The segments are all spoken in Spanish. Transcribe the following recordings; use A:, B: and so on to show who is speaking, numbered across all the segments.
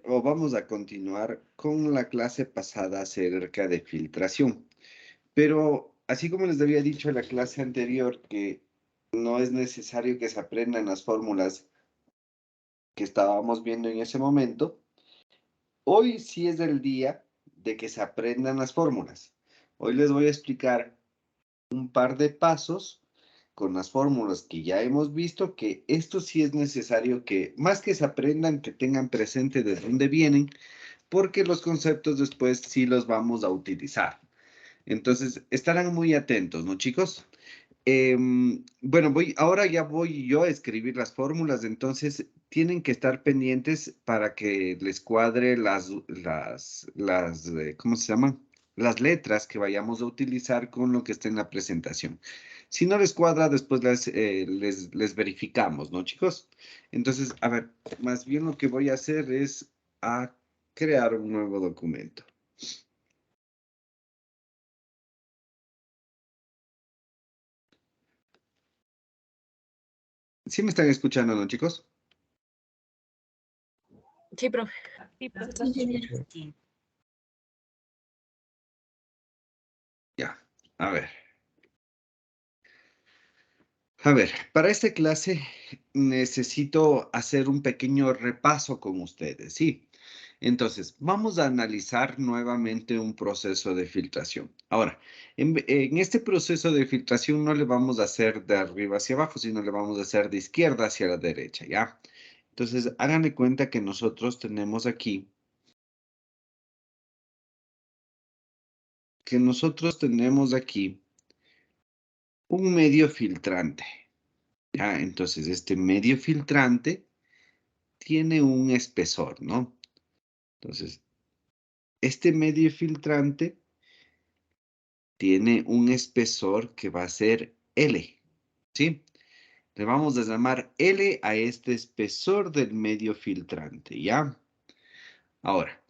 A: o vamos a continuar con la clase pasada acerca de filtración. Pero así como les había dicho en la clase anterior que no es necesario que se aprendan las fórmulas que estábamos viendo en ese momento, hoy sí es el día de que se aprendan las fórmulas. Hoy les voy a explicar un par de pasos con las fórmulas que ya hemos visto, que esto sí es necesario que, más que se aprendan, que tengan presente de dónde vienen, porque los conceptos después sí los vamos a utilizar. Entonces, estarán muy atentos, ¿no, chicos? Bueno, ahora ya voy yo a escribir las fórmulas, entonces tienen que estar pendientes para que les cuadre ¿cómo se llaman? Las letras que vayamos a utilizar con lo que está en la presentación. Si no les cuadra, después les verificamos, ¿no, chicos? Entonces, a ver, más bien lo que voy a hacer es a crear un nuevo documento. ¿Sí me están escuchando, no, chicos?
B: Sí, profe.
C: Sí.
A: Ya, a ver. A ver, para esta clase necesito hacer un pequeño repaso con ustedes, ¿sí? Entonces, vamos a analizar nuevamente un proceso de filtración. Ahora, en este proceso de filtración no le vamos a hacer de arriba hacia abajo, sino le vamos a hacer de izquierda hacia la derecha, ¿ya? Entonces, háganle cuenta que nosotros tenemos aquí, un medio filtrante, ¿ya? Entonces, este medio filtrante tiene un espesor, ¿no? Entonces, este medio filtrante tiene un espesor que va a ser L, ¿sí? Le vamos a llamar L a este espesor del medio filtrante, ¿ya? Ahora,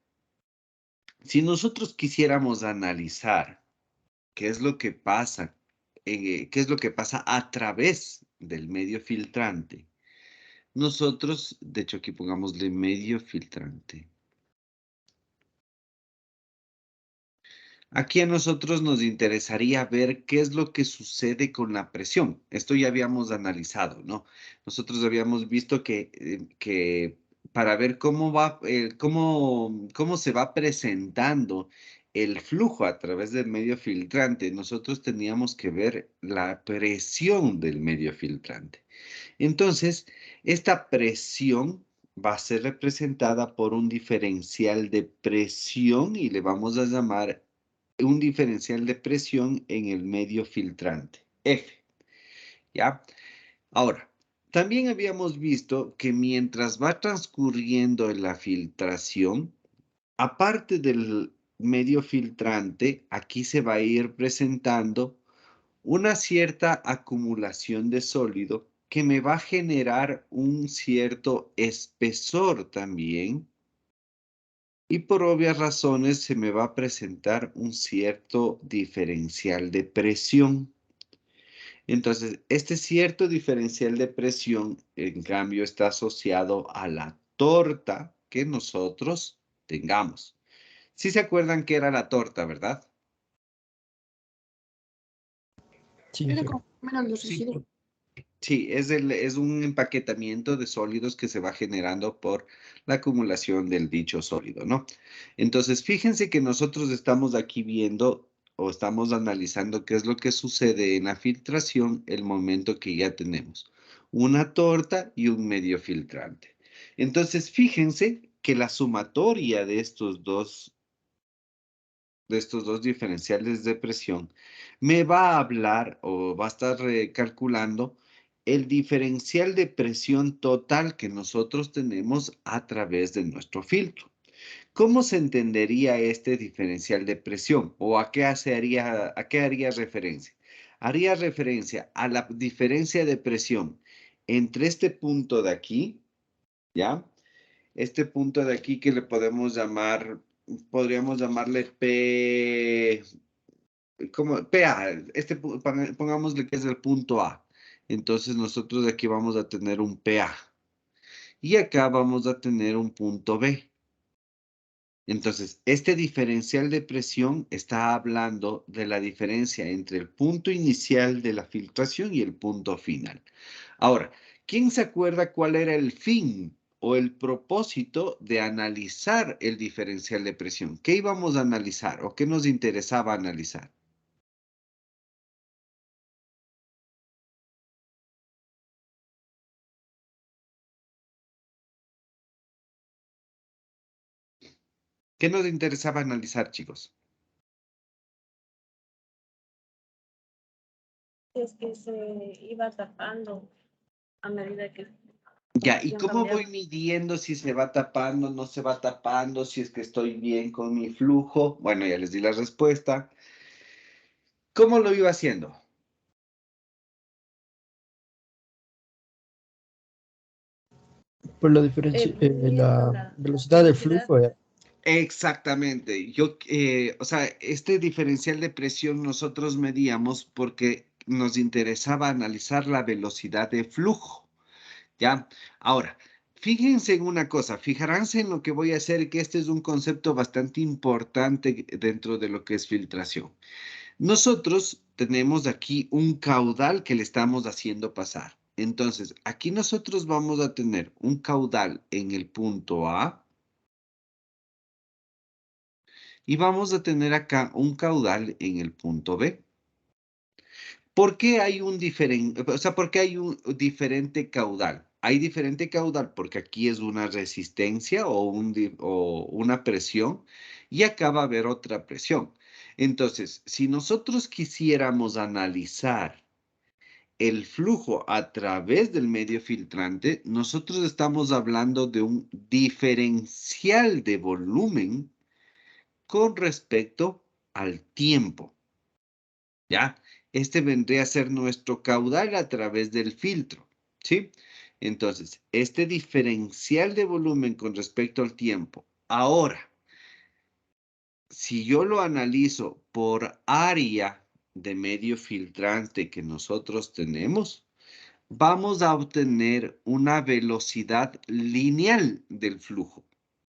A: si nosotros quisiéramos analizar qué es lo que pasa, qué es lo que pasa a través del medio filtrante, nosotros, de hecho aquí pongámosle medio filtrante. Aquí a nosotros nos interesaría ver qué es lo que sucede con la presión. Esto ya habíamos analizado, ¿no? Nosotros habíamos visto que para ver cómo se va presentando el flujo a través del medio filtrante, nosotros teníamos que ver la presión del medio filtrante. Entonces, esta presión va a ser representada por un diferencial de presión y le vamos a llamar un diferencial de presión en el medio filtrante, F, ¿ya? Ahora, también habíamos visto que mientras va transcurriendo la filtración, aparte del medio filtrante, aquí se va a ir presentando una cierta acumulación de sólido que me va a generar un cierto espesor también. Y por obvias razones se me va a presentar un cierto diferencial de presión. Entonces, este cierto diferencial de presión, en cambio, está asociado a la torta que nosotros tengamos. ¿Sí se acuerdan qué era la torta, verdad?
C: Sí,
B: Era
C: sí.
B: como menos los
A: Sí.
B: residuos.
A: Sí, es un empaquetamiento de sólidos que se va generando por la acumulación del dicho sólido, ¿no? Entonces, fíjense que nosotros estamos aquí viendo o estamos analizando qué es lo que sucede en la filtración el momento que ya tenemos una torta y un medio filtrante. Entonces, fíjense que la sumatoria de estos dos diferenciales de presión me va a hablar o va a estar calculando el diferencial de presión total que nosotros tenemos a través de nuestro filtro. ¿Cómo se entendería este diferencial de presión o a qué haría referencia? Haría referencia a la diferencia de presión entre este punto de aquí, ¿ya? Este punto de aquí que le podríamos llamarle P, como PA, pongámosle que es el punto A. Entonces nosotros aquí vamos a tener un PA. Y acá vamos a tener un punto B. Entonces, este diferencial de presión está hablando de la diferencia entre el punto inicial de la filtración y el punto final. Ahora, ¿quién se acuerda cuál era el fin o el propósito de analizar el diferencial de presión? ¿Qué íbamos a analizar o qué nos interesaba analizar? ¿Qué nos interesaba analizar, chicos?
C: Es que se iba tapando a medida que la
A: Ya, ¿y
C: presión
A: cómo voy
C: cambiaba.
A: midiendo si se va tapando, no se va tapando, si es que estoy bien con mi flujo? Bueno, ya les di la respuesta. ¿Cómo lo iba haciendo?
B: Por la diferencia,
C: Midiendo
B: la
C: la
B: velocidad del
C: velocidad.
B: flujo.
A: Exactamente. O sea, este diferencial de presión nosotros medíamos porque nos interesaba analizar la velocidad de flujo, ¿ya? Ahora, fíjense en una cosa, fijaránse en lo que voy a hacer, que este es un concepto bastante importante dentro de lo que es filtración. Nosotros tenemos aquí un caudal que le estamos haciendo pasar. Entonces, aquí nosotros vamos a tener un caudal en el punto A y vamos a tener acá un caudal en el punto B. ¿Por qué hay un diferente, o sea, por qué hay un diferente caudal? Hay diferente caudal porque aquí es una resistencia o una presión y acá va a haber otra presión. Entonces, si nosotros quisiéramos analizar el flujo a través del medio filtrante, nosotros estamos hablando de un diferencial de volumen con respecto al tiempo, ¿ya? Este vendría a ser nuestro caudal a través del filtro, ¿sí? Entonces, este diferencial de volumen con respecto al tiempo. Ahora, si yo lo analizo por área de medio filtrante que nosotros tenemos, vamos a obtener una velocidad lineal del flujo.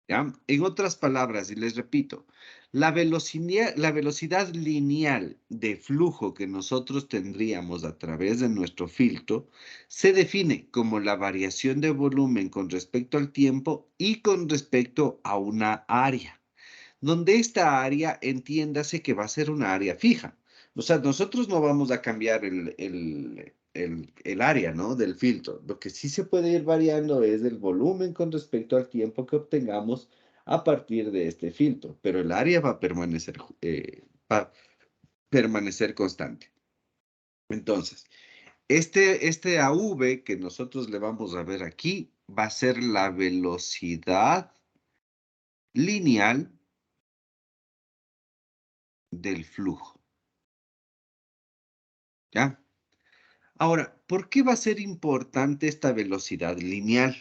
A: ¿Ya? En otras palabras, y les repito, la velocidad lineal de flujo que nosotros tendríamos a través de nuestro filtro se define como la variación de volumen con respecto al tiempo y con respecto a una área, donde esta área entiéndase que va a ser una área fija. O sea, nosotros no vamos a cambiar el área, ¿no? Del filtro. Lo que sí se puede ir variando es el volumen con respecto al tiempo que obtengamos a partir de este filtro, pero el área va a permanecer constante. Entonces, este AV que nosotros le vamos a ver aquí va a ser la velocidad lineal del flujo. ¿Ya? Ahora, ¿por qué va a ser importante esta velocidad lineal?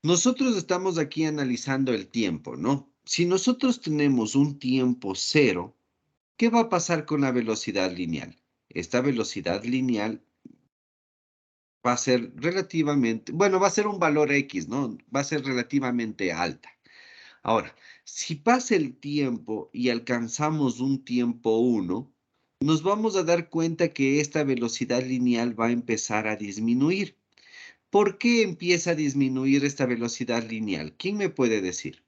A: Nosotros estamos aquí analizando el tiempo, ¿no? Si nosotros tenemos un tiempo cero, ¿qué va a pasar con la velocidad lineal? Esta velocidad lineal va a ser relativamente, bueno, va a ser un valor X, ¿no? Va a ser relativamente alta. Ahora, si pasa el tiempo y alcanzamos un tiempo 1, nos vamos a dar cuenta que esta velocidad lineal va a empezar a disminuir. ¿Por qué empieza a disminuir esta velocidad lineal? ¿Quién me puede decir?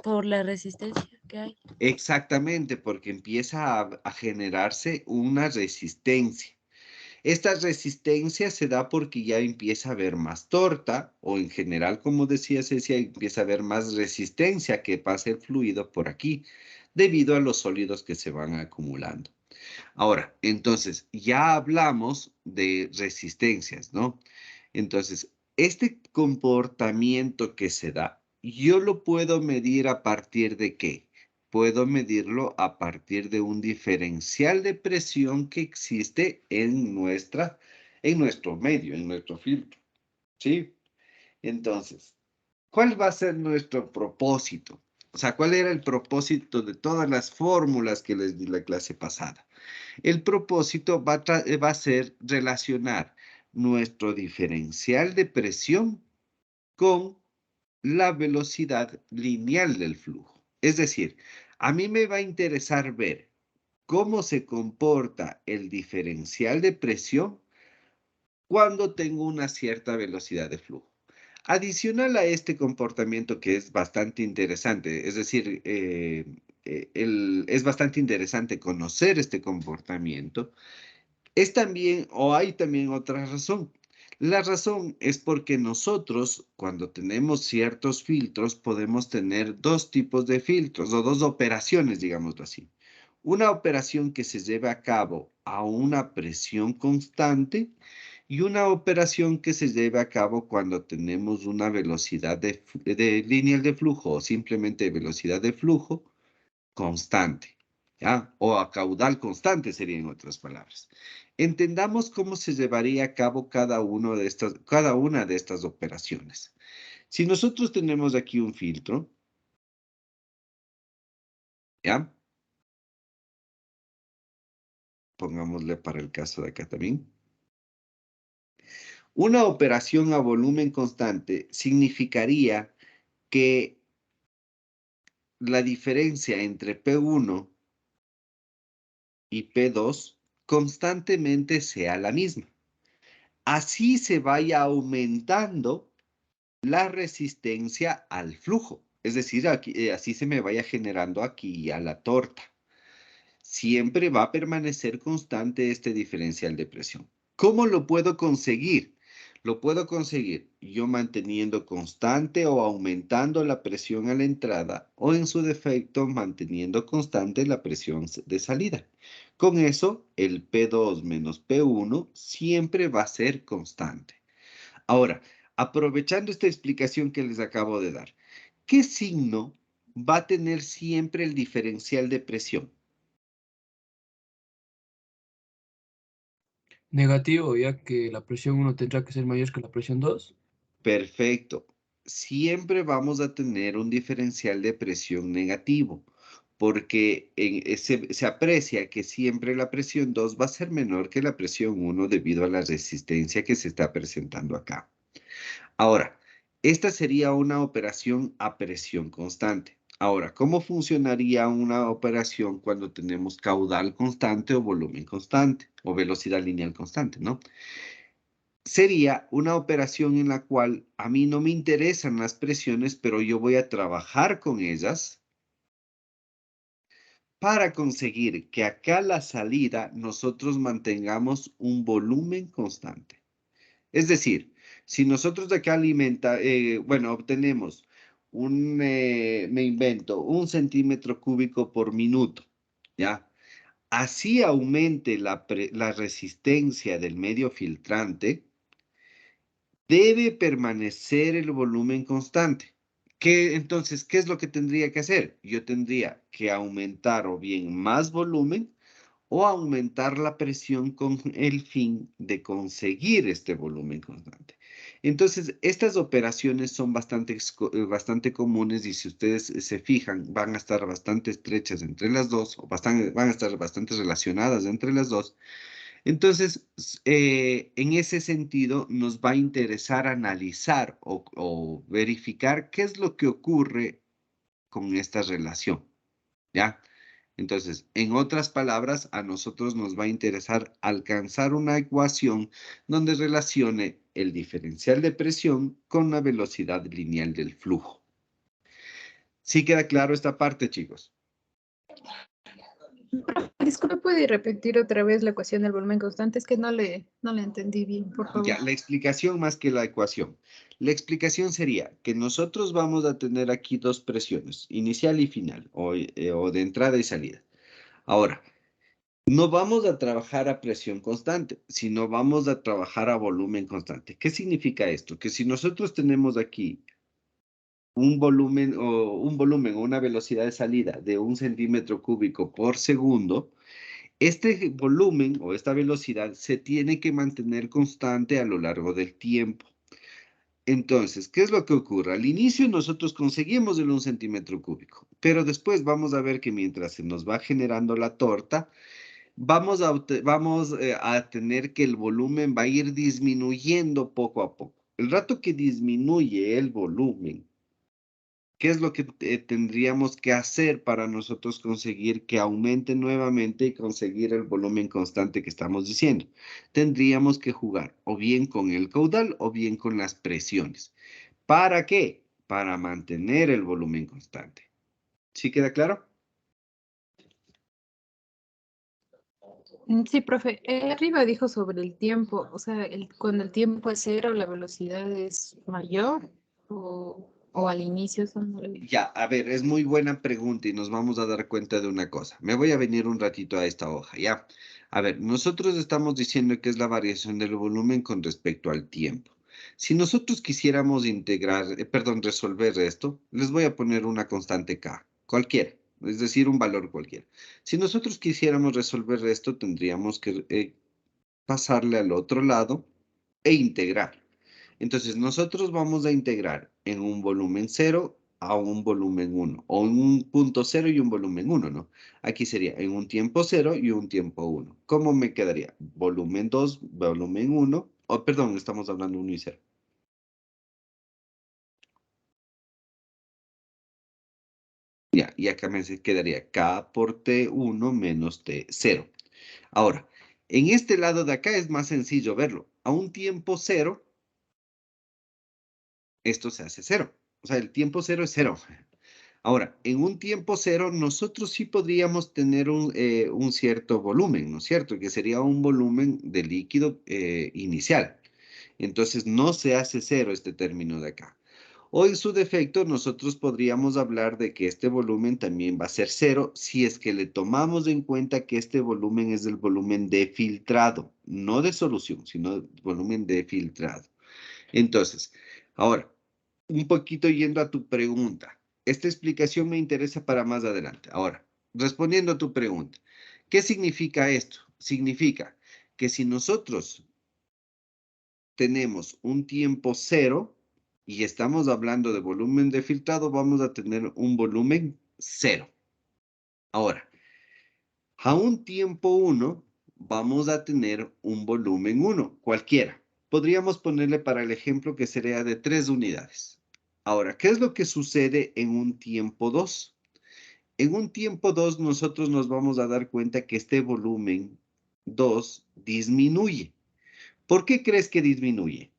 C: Por la resistencia que hay.
A: Exactamente, porque empieza a generarse una resistencia. Esta resistencia se da porque ya empieza a haber más torta, o en general, como decía Cecia, empieza a haber más resistencia que pase el fluido por aquí, debido a los sólidos que se van acumulando. Ahora, entonces, ya hablamos de resistencias, ¿no? Entonces, este comportamiento que se da, yo lo puedo medir a partir de qué? Puedo medirlo a partir de un diferencial de presión que existe en nuestro medio, en nuestro filtro, ¿sí? Entonces, ¿cuál va a ser nuestro propósito? O sea, ¿cuál era el propósito de todas las fórmulas que les di la clase pasada? El propósito va a ser relacionar nuestro diferencial de presión con la velocidad lineal del flujo. Es decir, a mí me va a interesar ver cómo se comporta el diferencial de presión cuando tengo una cierta velocidad de flujo. Adicional a este comportamiento que es bastante interesante, es decir, es bastante interesante conocer este comportamiento, es también, o hay también otra razón. La razón es porque nosotros, cuando tenemos ciertos filtros, podemos tener dos tipos de filtros o dos operaciones, digámoslo así. Una operación que se lleva a cabo a una presión constante y una operación que se lleva a cabo cuando tenemos una velocidad de lineal de flujo o simplemente velocidad de flujo constante, ¿ya? O a caudal constante sería en otras palabras. Entendamos cómo se llevaría a cabo cada una de estas operaciones. Si nosotros tenemos aquí un filtro, ¿ya? Pongámosle para el caso de acá también. Una operación a volumen constante significaría que la diferencia entre P1 y P2 constantemente sea la misma. Así se vaya aumentando la resistencia al flujo. Es decir, aquí, así se me vaya generando aquí a la torta. Siempre va a permanecer constante este diferencial de presión. ¿Cómo lo puedo conseguir? Lo puedo conseguir yo manteniendo constante o aumentando la presión a la entrada o en su defecto manteniendo constante la presión de salida. Con eso, el P2 menos P1 siempre va a ser constante. Ahora, aprovechando esta explicación que les acabo de dar, ¿qué signo va a tener siempre el diferencial de presión?
B: Negativo, ya que la presión 1 tendrá que ser mayor que la presión 2.
A: Perfecto. Siempre vamos a tener un diferencial de presión negativo, porque se aprecia que siempre la presión 2 va a ser menor que la presión 1 debido a la resistencia que se está presentando acá. Ahora, esta sería una operación a presión constante. Ahora, ¿cómo funcionaría una operación cuando tenemos caudal constante o volumen constante o velocidad lineal constante, ¿no? Sería una operación en la cual a mí no me interesan las presiones, pero yo voy a trabajar con ellas para conseguir que acá a la salida nosotros mantengamos un volumen constante. Es decir, si nosotros de acá obtenemos me invento, 1 centímetro cúbico por minuto, ¿ya? Así aumente la resistencia del medio filtrante, debe permanecer el volumen constante. Entonces, ¿qué es lo que tendría que hacer? Yo tendría que aumentar o bien más volumen o aumentar la presión con el fin de conseguir este volumen constante. Entonces, estas operaciones son bastante comunes y si ustedes se fijan, van a estar bastante estrechas entre las dos, o van a estar bastante relacionadas entre las dos. Entonces, en ese sentido, nos va a interesar analizar o verificar qué es lo que ocurre con esta relación, ¿ya? Entonces, en otras palabras, a nosotros nos va a interesar alcanzar una ecuación donde relacione el diferencial de presión con la velocidad lineal del flujo. ¿Sí queda claro esta parte, chicos?
D: Disculpe, ¿puede repetir otra vez la ecuación del volumen constante? Es que no le entendí bien, por favor.
A: Ya, la explicación más que la ecuación. La explicación sería que nosotros vamos a tener aquí dos presiones, inicial y final, o de entrada y salida. Ahora, no vamos a trabajar a presión constante, sino vamos a trabajar a volumen constante. ¿Qué significa esto? Que si nosotros tenemos aquí un volumen o una velocidad de salida de 1 centímetro cúbico por segundo, este volumen o esta velocidad se tiene que mantener constante a lo largo del tiempo. Entonces, ¿qué es lo que ocurre? Al inicio nosotros conseguimos el 1 centímetro cúbico, pero después vamos a ver que mientras se nos va generando la torta, vamos a tener que el volumen va a ir disminuyendo poco a poco. El rato que disminuye el volumen, ¿qué es lo que tendríamos que hacer para nosotros conseguir que aumente nuevamente y conseguir el volumen constante que estamos diciendo? Tendríamos que jugar o bien con el caudal o bien con las presiones. ¿Para qué? Para mantener el volumen constante. ¿Sí queda claro?
D: Sí, profe. Arriba dijo sobre el tiempo, o sea, cuando el tiempo es cero, la velocidad es mayor o al inicio son...
A: Ya, a ver, es muy buena pregunta y nos vamos a dar cuenta de una cosa. Me voy a venir un ratito a esta hoja, ¿ya? A ver, nosotros estamos diciendo que es la variación del volumen con respecto al tiempo. Si nosotros quisiéramos integrar, resolver esto, les voy a poner una constante K, cualquiera, es decir, un valor cualquiera. Si nosotros quisiéramos resolver esto, tendríamos que pasarle al otro lado e integrar. Entonces, nosotros vamos a integrar en un volumen 0 a un volumen 1, o en un punto 0 y un volumen 1, ¿no? Aquí sería en un tiempo 0 y un tiempo 1. ¿Cómo me quedaría? Volumen 2, volumen 1, oh, perdón, estamos hablando 1 y 0. Ya, y acá me quedaría K por T1 menos T0. Ahora, en este lado de acá es más sencillo verlo. A un tiempo 0, esto se hace 0. O sea, el tiempo 0 es 0. Ahora, en un tiempo 0, nosotros sí podríamos tener un cierto volumen, ¿no es cierto? Que sería un volumen de líquido inicial. Entonces, no se hace 0 este término de acá. O en su defecto, nosotros podríamos hablar de que este volumen también va a ser 0 si es que le tomamos en cuenta que este volumen es el volumen de filtrado, no de solución, sino volumen de filtrado. Entonces, ahora, un poquito yendo a tu pregunta. Esta explicación me interesa para más adelante. Ahora, respondiendo a tu pregunta, ¿qué significa esto? Significa que si nosotros tenemos un tiempo 0 y estamos hablando de volumen de filtrado, vamos a tener un volumen 0. Ahora, a un tiempo 1 vamos a tener un volumen 1, cualquiera. Podríamos ponerle para el ejemplo que sería de 3 unidades. Ahora, ¿qué es lo que sucede en un tiempo 2? En un tiempo 2 nosotros nos vamos a dar cuenta que este volumen 2 disminuye. ¿Por qué crees que disminuye?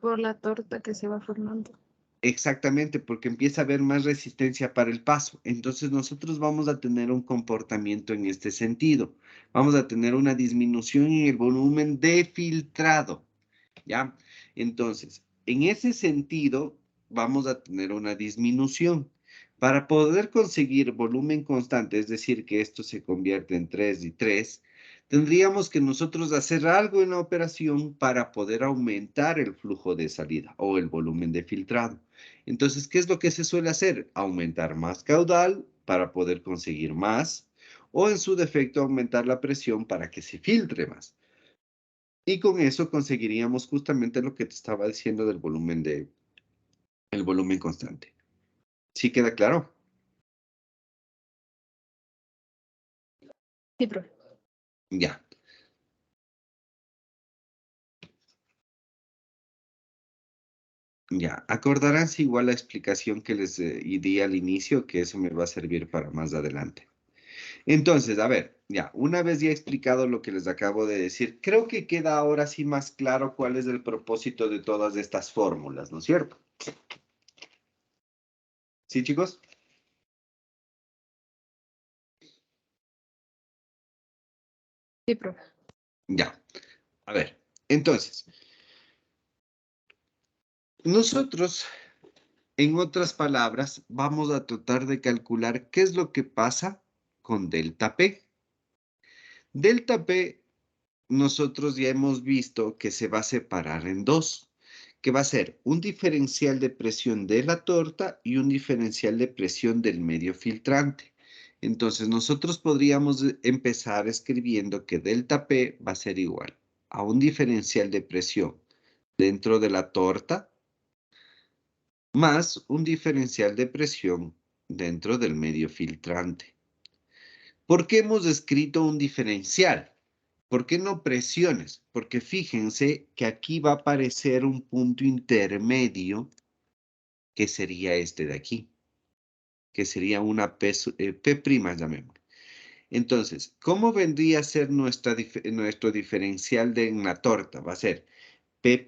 D: Por la torta que se va formando.
A: Exactamente, porque empieza a haber más resistencia para el paso. Entonces nosotros vamos a tener un comportamiento en este sentido. Vamos a tener una disminución en el volumen de filtrado, ¿ya? Entonces, en ese sentido, vamos a tener una disminución. Para poder conseguir volumen constante, es decir, que esto se convierte en 3 y 3, tendríamos que nosotros hacer algo en la operación para poder aumentar el flujo de salida o el volumen de filtrado. Entonces, ¿qué es lo que se suele hacer? Aumentar más caudal para poder conseguir más, o en su defecto, aumentar la presión para que se filtre más. Y con eso conseguiríamos justamente lo que te estaba diciendo del volumen el volumen constante. ¿Sí queda claro?
D: Sí, profe.
A: Ya. Ya. Acordarás igual la explicación que les di al inicio, que eso me va a servir para más adelante. Entonces, a ver, ya, una vez ya explicado lo que les acabo de decir, creo que queda ahora sí más claro cuál es el propósito de todas estas fórmulas, ¿no es cierto? ¿Sí, chicos?
D: Sí, profe.
A: Ya. A ver, entonces, nosotros, en otras palabras, vamos a tratar de calcular qué es lo que pasa con delta P. Delta P, nosotros ya hemos visto que se va a separar en dos, que va a ser un diferencial de presión de la torta y un diferencial de presión del medio filtrante. Entonces, nosotros podríamos empezar escribiendo que delta P va a ser igual a un diferencial de presión dentro de la torta más un diferencial de presión dentro del medio filtrante. ¿Por qué hemos escrito un diferencial? ¿Por qué no presiones? Porque fíjense que aquí va a aparecer un punto intermedio que sería este de aquí, que sería una P', llamémoslo. Entonces, ¿cómo vendría a ser nuestro diferencial en la torta? Va a ser P'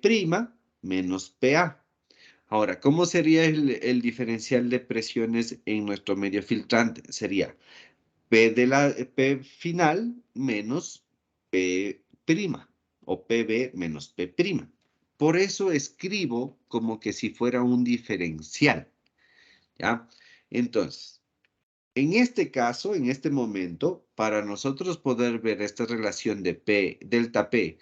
A: menos PA. Ahora, ¿cómo sería el diferencial de presiones en nuestro medio filtrante? Sería P final menos P' o PB menos P'. Por eso escribo como que si fuera un diferencial, ¿ya? Entonces, en este caso, en este momento, para nosotros poder ver esta relación de P, delta P,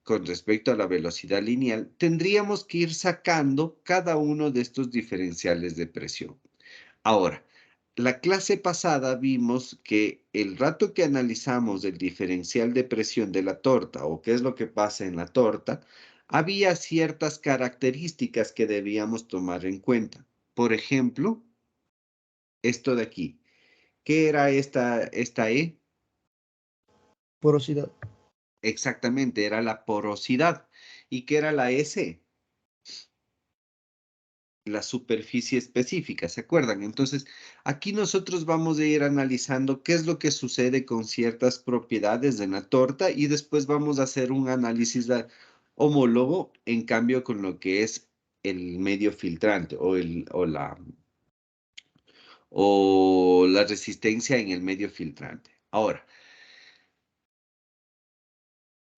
A: con respecto a la velocidad lineal, tendríamos que ir sacando cada uno de estos diferenciales de presión. Ahora, la clase pasada vimos que el rato que analizamos el diferencial de presión de la torta o qué es lo que pasa en la torta, había ciertas características que debíamos tomar en cuenta. Por ejemplo, esto de aquí. ¿Qué era esta E?
B: Porosidad.
A: Exactamente, era la porosidad. ¿Y qué era la S? La superficie específica, ¿se acuerdan? Entonces, aquí nosotros vamos a ir analizando qué es lo que sucede con ciertas propiedades de la torta y después vamos a hacer un análisis homólogo en cambio con lo que es el medio filtrante o la resistencia en el medio filtrante. Ahora,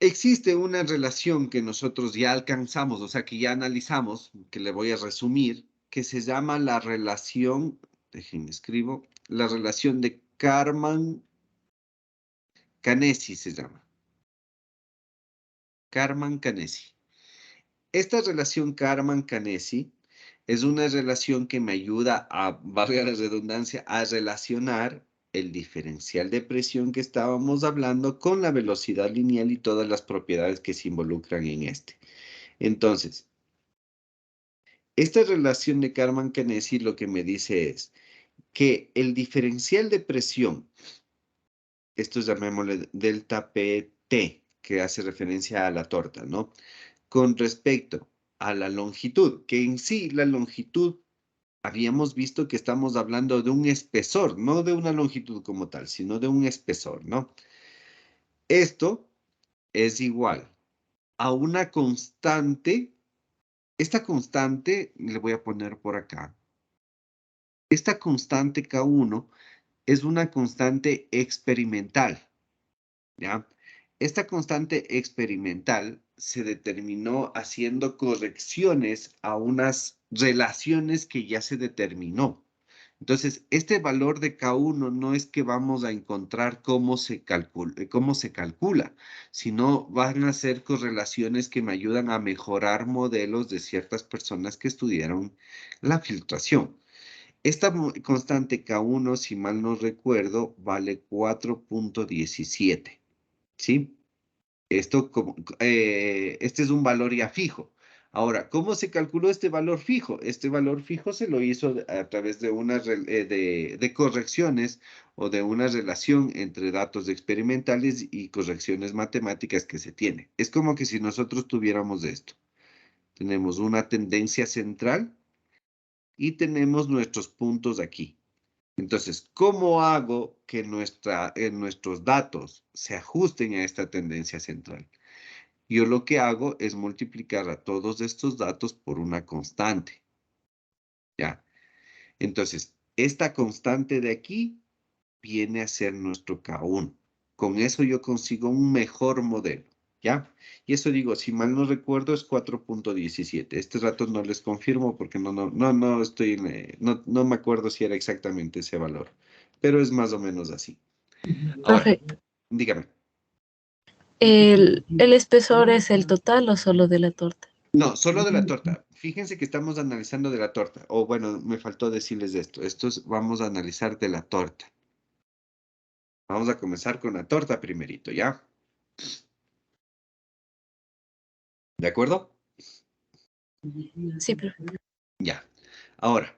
A: existe una relación que nosotros ya alcanzamos, o sea, que ya analizamos, que le voy a resumir, que se llama la relación, déjenme escribo, la relación de Karman-Canesi se llama. Karman-Canesi. Esta relación Karman-Canesi es una relación que me ayuda a, valga la redundancia, a relacionar el diferencial de presión que estábamos hablando con la velocidad lineal y todas las propiedades que se involucran en este. Entonces, esta relación de Karman-Canesi lo que me dice es que el diferencial de presión, esto llamémosle delta PT, que hace referencia a la torta, ¿no? Con respecto a la longitud, que en sí la longitud, habíamos visto que estamos hablando de un espesor, no de una longitud como tal, sino de un espesor, ¿no? Esto es igual a una constante. Esta constante, le voy a poner por acá. Esta constante K1 es una constante experimental, ¿ya? Esta constante experimental se determinó haciendo correcciones a unas relaciones que ya se determinó. Entonces, este valor de K1 no es que vamos a encontrar cómo se calcula, sino van a ser correlaciones que me ayudan a mejorar modelos de ciertas personas que estudiaron la filtración. Esta constante K1, si mal no recuerdo, vale 4.17, ¿sí? Este es un valor ya fijo. Ahora, ¿cómo se calculó este valor fijo? Este valor fijo se lo hizo a través de de correcciones o de una relación entre datos experimentales y correcciones matemáticas que se tiene. Es como que si nosotros tuviéramos esto. Tenemos una tendencia central y tenemos nuestros puntos aquí. Entonces, ¿cómo hago que nuestros datos se ajusten a esta tendencia central? Yo lo que hago es multiplicar a todos estos datos por una constante. ¿Ya? Entonces, esta constante de aquí viene a ser nuestro K1. Con eso yo consigo un mejor modelo. ¿Ya? Y eso digo, si mal no recuerdo, es 4.17. Este rato no les confirmo porque no estoy, no me acuerdo si era exactamente ese valor, pero es más o menos así. Ahora,
E: Profe,
A: dígame.
E: ¿el espesor es el total o solo de la torta?
A: No, solo de la torta. Fíjense que estamos analizando de la torta. O bueno, me faltó decirles de esto. Vamos a analizar de la torta. Vamos a comenzar con la torta primerito, ¿ya? ¿De acuerdo?
E: Sí, profe.
A: Ya. Ahora,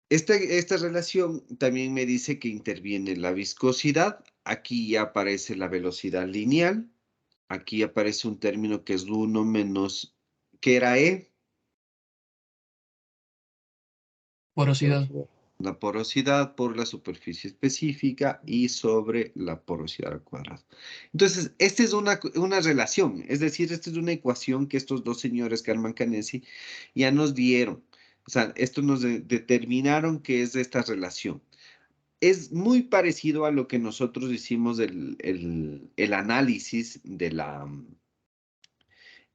A: Esta relación también me dice que interviene la viscosidad. Aquí ya aparece la velocidad lineal. Aquí aparece un término que es 1 menos, ¿qué era E?
B: Porosidad.
A: La porosidad por la superficie específica y sobre la porosidad al cuadrado. Entonces, esta es una relación, es decir, esta es una ecuación que estos dos señores, Karman Canesi, ya nos dieron. O sea, esto nos determinaron que es esta relación. Es muy parecido a lo que nosotros hicimos el análisis de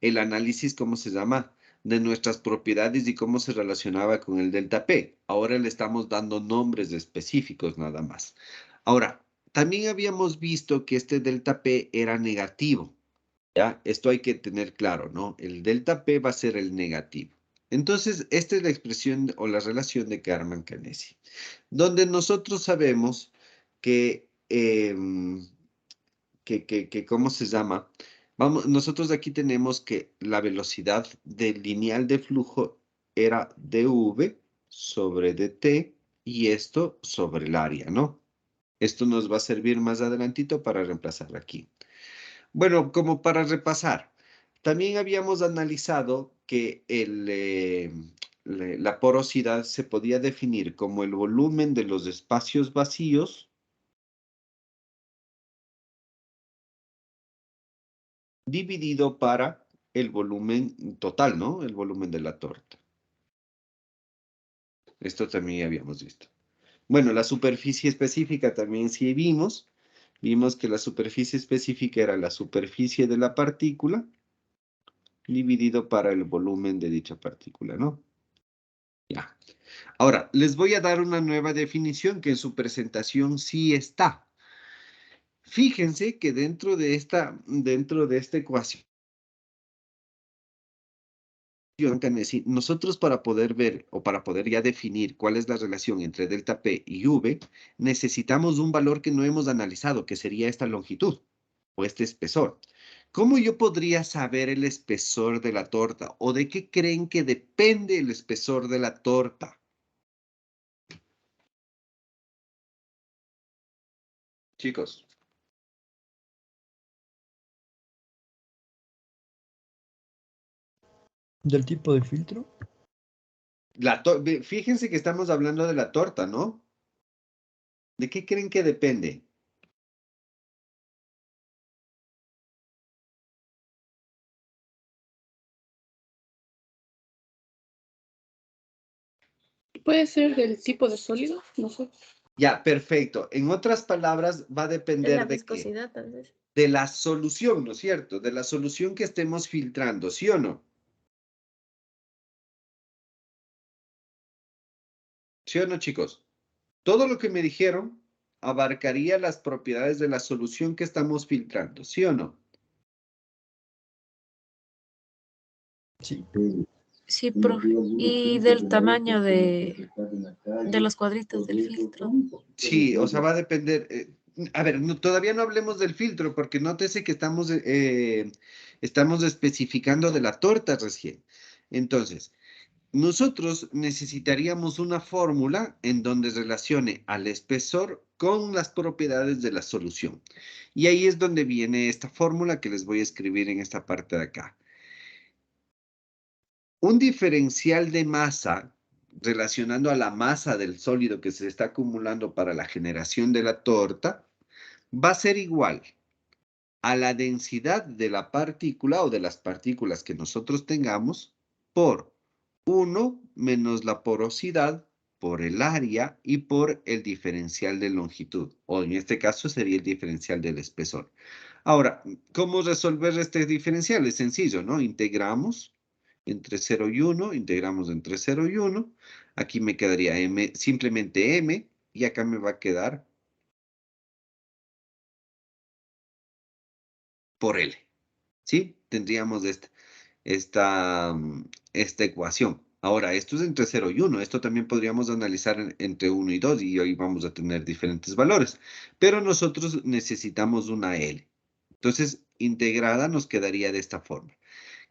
A: el análisis, ¿cómo se llama? De nuestras propiedades y cómo se relacionaba con el delta P. Ahora le estamos dando nombres específicos nada más. Ahora, también habíamos visto que este delta P era negativo. ¿Ya? Esto hay que tener claro, ¿no? El delta P va a ser el negativo. Entonces, esta es la expresión o la relación de Karman Canesi, donde nosotros sabemos que, ¿cómo se llama? Vamos, nosotros aquí tenemos que la velocidad del lineal de flujo era dv sobre dt y esto sobre el área, ¿no? Esto nos va a servir más adelantito para reemplazar aquí. Bueno, como para repasar, también habíamos analizado que la porosidad se podía definir como el volumen de los espacios vacíos dividido para el volumen total, ¿no? El volumen de la torta. Esto también ya habíamos visto. Bueno, la superficie específica también sí vimos. Vimos que la superficie específica era la superficie de la partícula dividido para el volumen de dicha partícula, ¿no? Ya. Ahora, les voy a dar una nueva definición que en su presentación sí está. Fíjense que dentro de esta ecuación, nosotros para poder ver o para poder ya definir cuál es la relación entre delta P y V, necesitamos un valor que no hemos analizado, que sería esta longitud o este espesor. ¿Cómo yo podría saber el espesor de la torta? ¿O de qué creen que depende el espesor de la torta? Chicos.
B: ¿Del tipo de filtro?
A: Fíjense que estamos hablando de la torta, ¿no? ¿De qué creen que depende?
C: Puede ser del tipo de sólido, no sé.
A: Ya, perfecto. En otras palabras, va a
C: De
A: depender
C: la
A: de qué.
C: viscosidad, tal vez.
A: De la solución, ¿no es cierto? De la solución que estemos filtrando, ¿sí o no? ¿Sí o no, chicos? Todo lo que me dijeron abarcaría las propiedades de la solución que estamos filtrando, ¿sí o no?
B: Sí.
E: Sí, profe. Y del tamaño de los cuadritos del filtro.
A: Sí, o sea, va a depender. A ver, todavía no hablemos del filtro, porque nótese que estamos especificando de la torta recién. Entonces, nosotros necesitaríamos una fórmula en donde relacione al espesor con las propiedades de la solución. Y ahí es donde viene esta fórmula que les voy a escribir en esta parte de acá. Un diferencial de masa relacionando a la masa del sólido que se está acumulando para la generación de la torta va a ser igual a la densidad de la partícula o de las partículas que nosotros tengamos por 1 menos la porosidad por el área y por el diferencial de longitud, o en este caso sería el diferencial del espesor. Ahora, ¿cómo resolver este diferencial? Es sencillo, ¿no? Integramos entre 0 y 1, integramos entre 0 y 1. Aquí me quedaría m, simplemente m, y acá me va a quedar por L. ¿Sí? Tendríamos esta ecuación. Ahora, esto es entre 0 y 1. Esto también podríamos analizar entre 1 y 2 y hoy vamos a tener diferentes valores. Pero nosotros necesitamos una L. Entonces, integrada nos quedaría de esta forma.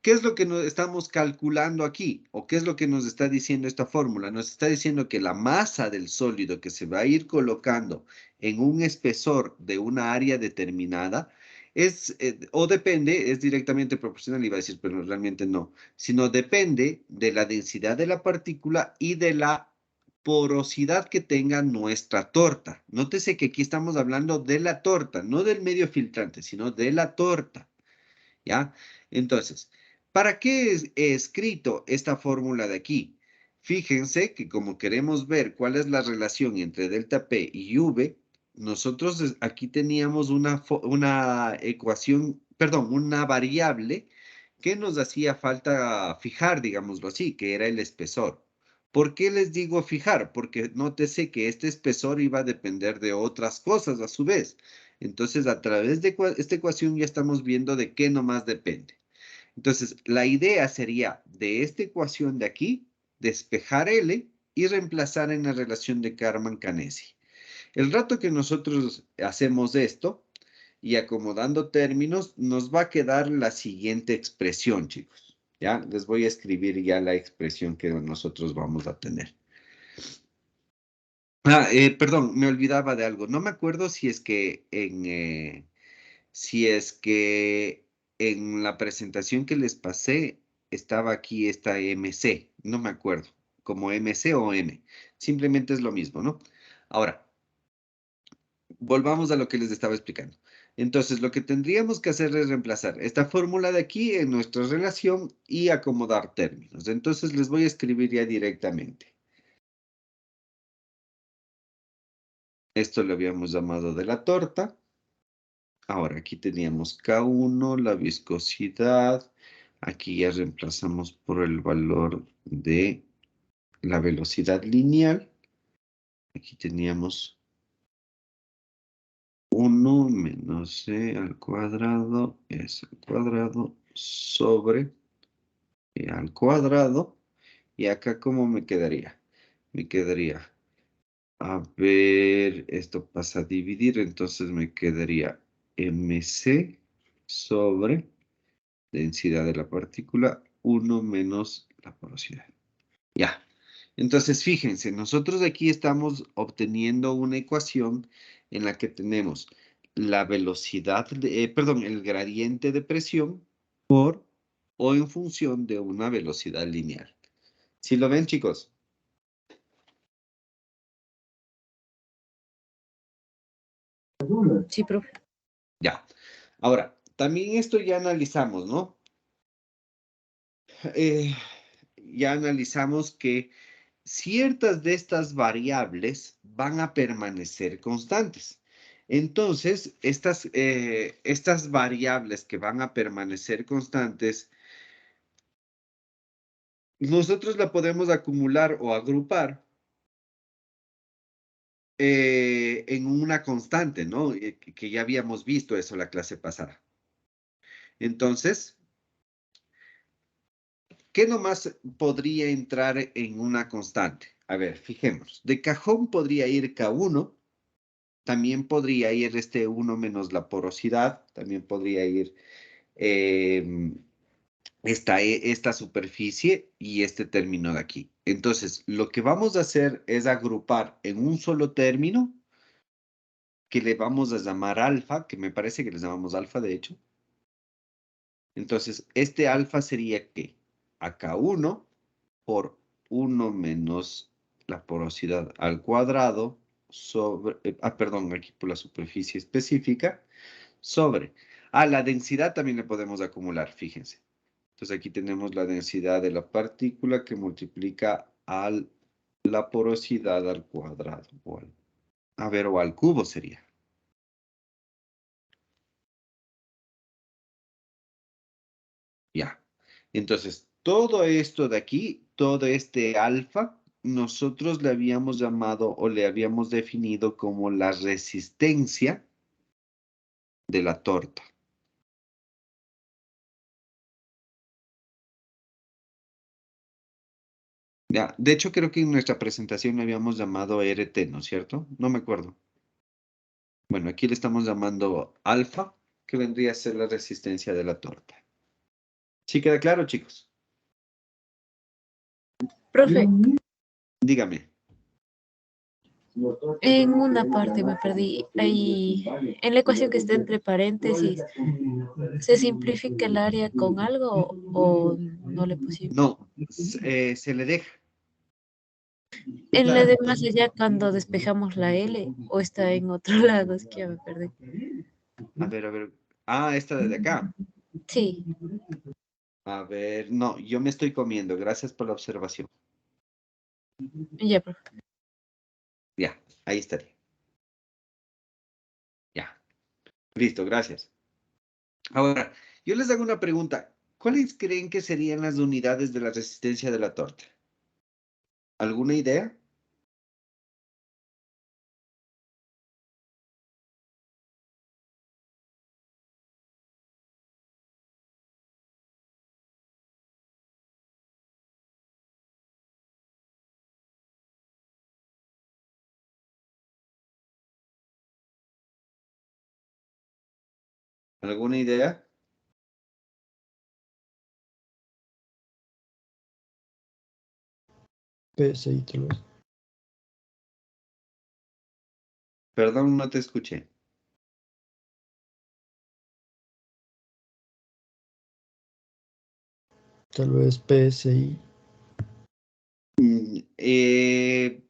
A: ¿Qué es lo que nos estamos calculando aquí? ¿O qué es lo que nos está diciendo esta fórmula? Nos está diciendo que la masa del sólido que se va a ir colocando en un espesor de una área determinada es, o depende, es directamente proporcional, iba a decir, pero realmente no, sino depende de la densidad de la partícula y de la porosidad que tenga nuestra torta. Nótese que aquí estamos hablando de la torta, no del medio filtrante, sino de la torta. ¿Ya? Entonces, ¿para qué he escrito esta fórmula de aquí? Fíjense que como queremos ver cuál es la relación entre delta P y V, nosotros aquí teníamos una ecuación, perdón, una variable que nos hacía falta fijar, digámoslo así, que era el espesor. ¿Por qué les digo fijar? Porque nótese que este espesor iba a depender de otras cosas a su vez. Entonces, a través de esta ecuación ya estamos viendo de qué nomás depende. Entonces, la idea sería de esta ecuación de aquí, despejar L y reemplazar en la relación de Karman-Canesi. El rato que nosotros hacemos esto y acomodando términos, nos va a quedar la siguiente expresión, chicos. ¿Ya? Les voy a escribir ya la expresión que nosotros vamos a tener. Perdón, me olvidaba de algo. No me acuerdo si es que en la presentación que les pasé estaba aquí esta MC. No me acuerdo. Como MC o M. Simplemente es lo mismo, ¿no? Ahora, volvamos a lo que les estaba explicando. Entonces, lo que tendríamos que hacer es reemplazar esta fórmula de aquí en nuestra relación y acomodar términos. Entonces, les voy a escribir ya directamente. Esto lo habíamos llamado de la torta. Ahora, aquí teníamos K1, la viscosidad. Aquí ya reemplazamos por el valor de la velocidad lineal. Aquí teníamos 1 menos C al cuadrado, S al cuadrado, sobre E al cuadrado. Y acá, ¿cómo me quedaría? Me quedaría, a ver, esto pasa a dividir, entonces me quedaría MC sobre densidad de la partícula, 1 menos la porosidad. Ya. Entonces, fíjense, nosotros aquí estamos obteniendo una ecuación en la que tenemos la velocidad, perdón, el gradiente de presión por o en función de una velocidad lineal. ¿Sí lo ven, chicos?
E: Sí, profe.
A: Ya. Ahora, también esto ya analizamos, ¿no? Ya analizamos que ciertas de estas variables van a permanecer constantes. Entonces, estas variables que van a permanecer constantes, nosotros la podemos acumular o agrupar en una constante, ¿no? Que ya habíamos visto eso la clase pasada. Entonces, ¿qué nomás podría entrar en una constante? A ver, fijemos. De cajón podría ir K1, también podría ir este 1 menos la porosidad, también podría ir esta superficie y este término de aquí. Entonces, lo que vamos a hacer es agrupar en un solo término que le vamos a llamar alfa, que me parece que le llamamos alfa, de hecho. Entonces, este alfa sería que AK1 por 1 menos la porosidad al cuadrado sobre, perdón, aquí por la superficie específica, sobre, la densidad también le podemos acumular, fíjense. Entonces aquí tenemos la densidad de la partícula que multiplica la porosidad al cuadrado, o al cubo sería. Ya. Entonces, todo esto de aquí, todo este alfa, nosotros le habíamos llamado o le habíamos definido como la resistencia de la torta. Ya, de hecho creo que en nuestra presentación le habíamos llamado RT, ¿no es cierto? No me acuerdo. Bueno, aquí le estamos llamando alfa, que vendría a ser la resistencia de la torta. ¿Sí queda claro, chicos?
E: Profe,
A: Dígame.
E: en una parte me perdí. Ahí, en la ecuación que está entre paréntesis, ¿se simplifica el área con algo o no le pusimos?
A: No, se le deja.
E: En la de más allá cuando despejamos la L o está en otro lado, es que ya me perdí.
A: A ver, a ver. Ah, esta de acá.
E: Sí,
A: A ver, no, yo me estoy comiendo. Gracias por la observación.
E: ya, profe.
A: Ya, ahí estaría. Ya. Listo, gracias. Ahora, yo les hago una pregunta. ¿Cuáles creen que serían las unidades de la resistencia de la torta? ¿Alguna idea? ¿Alguna idea?
B: PSI tal vez.
A: Perdón, no te escuché.
B: Tal vez PSI.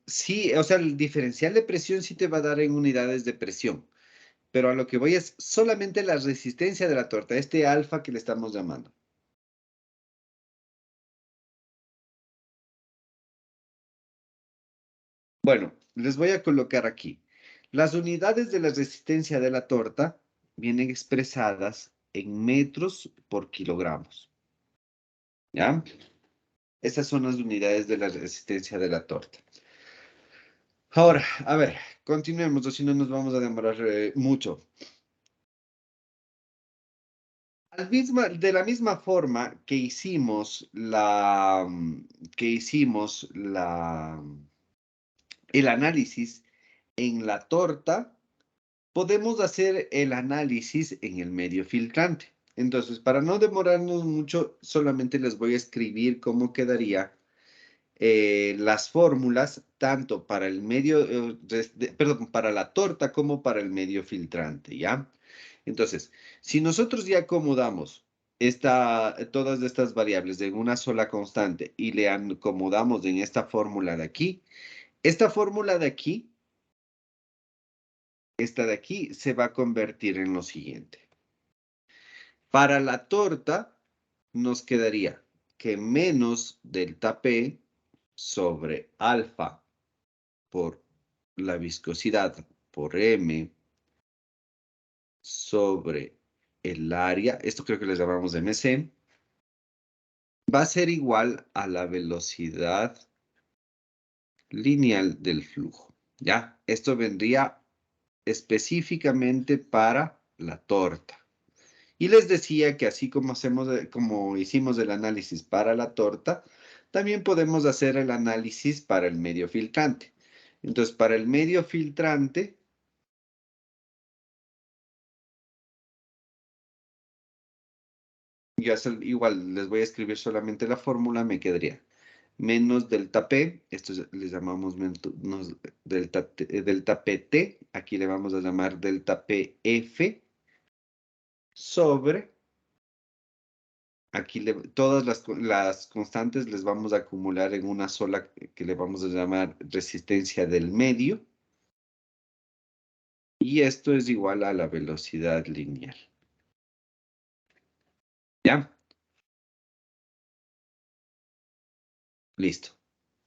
A: Sí, o sea, el diferencial de presión sí te va a dar en unidades de presión, pero a lo que voy es solamente la resistencia de la torta, este alfa que le estamos llamando. Bueno, les voy a colocar aquí. Las unidades de la resistencia de la torta vienen expresadas en metros por kilogramos. ¿Ya? Esas son las unidades de la resistencia de la torta. Ahora, a ver, continuemos, o si no nos vamos a demorar mucho. De la misma forma que el análisis en la torta, podemos hacer el análisis en el medio filtrante. Entonces, para no demorarnos mucho, solamente les voy a escribir cómo quedaría las fórmulas, tanto para el medio, perdón, para la torta como para el medio filtrante, ¿ya? Entonces, si nosotros ya acomodamos todas estas variables en una sola constante y le acomodamos en esta fórmula de aquí, esta fórmula de aquí, esta de aquí, se va a convertir en lo siguiente. Para la torta, nos quedaría que menos delta P sobre alfa por la viscosidad por M sobre el área, esto creo que le llamamos MC, va a ser igual a la velocidad lineal del flujo, ¿ya? Esto vendría específicamente para la torta. Y les decía que así como como hicimos el análisis para la torta, también podemos hacer el análisis para el medio filtrante. Entonces, para el medio filtrante, igual les voy a escribir solamente la fórmula, me quedaría menos delta P, esto le llamamos delta PT, aquí le vamos a llamar delta PF, sobre, aquí todas las constantes les vamos a acumular en una sola que le vamos a llamar resistencia del medio, y esto es igual a la velocidad lineal. ¿Ya? Listo.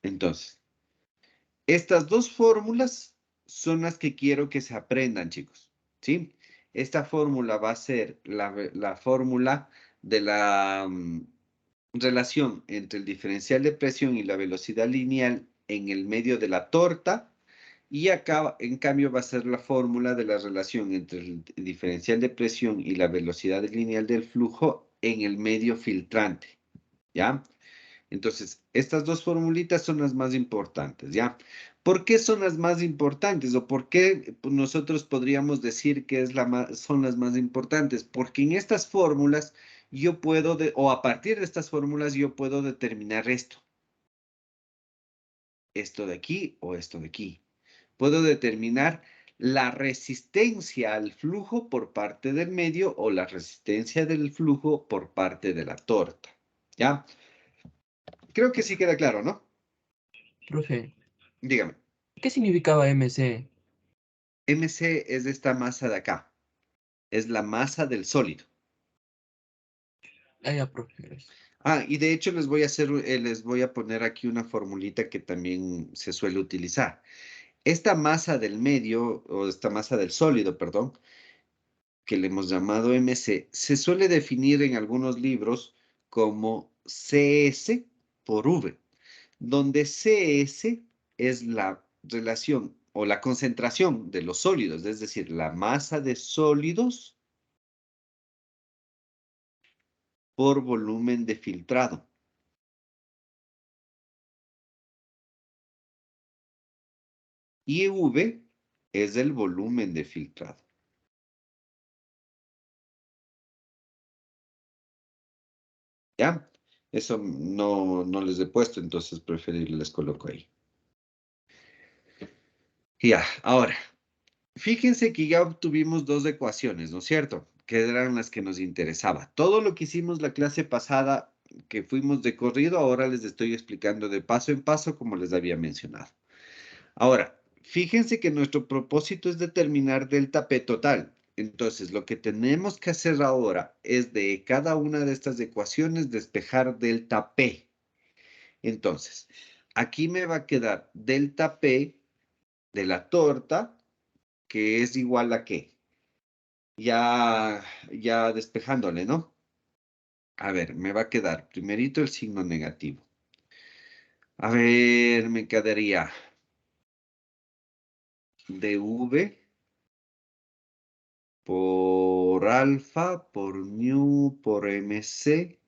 A: Entonces, estas dos fórmulas son las que quiero que se aprendan, chicos. ¿Sí? Esta fórmula va a ser la fórmula de la relación entre el diferencial de presión y la velocidad lineal en el medio de la torta. Y acá, en cambio, va a ser la fórmula de la relación entre el diferencial de presión y la velocidad lineal del flujo en el medio filtrante. ¿Ya? Entonces, estas dos formulitas son las más importantes, ¿ya? ¿Por qué son las más importantes? ¿O por qué nosotros podríamos decir que son las más importantes? Porque en estas fórmulas yo puedo, o a partir de estas fórmulas, yo puedo determinar esto. Esto de aquí o esto de aquí. Puedo determinar la resistencia al flujo por parte del medio o la resistencia del flujo por parte de la torta. ¿Ya? Creo que sí queda claro, ¿no?
B: Profe,
A: Dígame.
B: ¿qué significaba MC?
A: MC es esta masa de acá. Es la masa del sólido.
B: Ah, ya, profe. Gracias.
A: Ah, y de hecho les voy a poner aquí una formulita que también se suele utilizar. Esta masa del medio, o esta masa del sólido, perdón, que le hemos llamado MC, se suele definir en algunos libros como CS por V, donde CS es la relación o la concentración de los sólidos, es decir, la masa de sólidos por volumen de filtrado. Y V es el volumen de filtrado. ¿Ya? Eso no les he puesto, entonces preferir les coloco ahí. Ya, ahora, fíjense que ya obtuvimos dos ecuaciones, ¿no es cierto? Que eran las que nos interesaba. Todo lo que hicimos la clase pasada, que fuimos de corrido, ahora les estoy explicando de paso en paso como les había mencionado. Ahora, fíjense que nuestro propósito es determinar delta P total. Entonces, lo que tenemos que hacer ahora es de cada una de estas ecuaciones despejar delta P. Entonces, aquí me va a quedar delta P de la torta, que es igual a ¿qué? Ya despejándole, ¿no? A ver, me va a quedar primerito el signo negativo. A ver, me quedaría dV por alfa, por mu, por mc,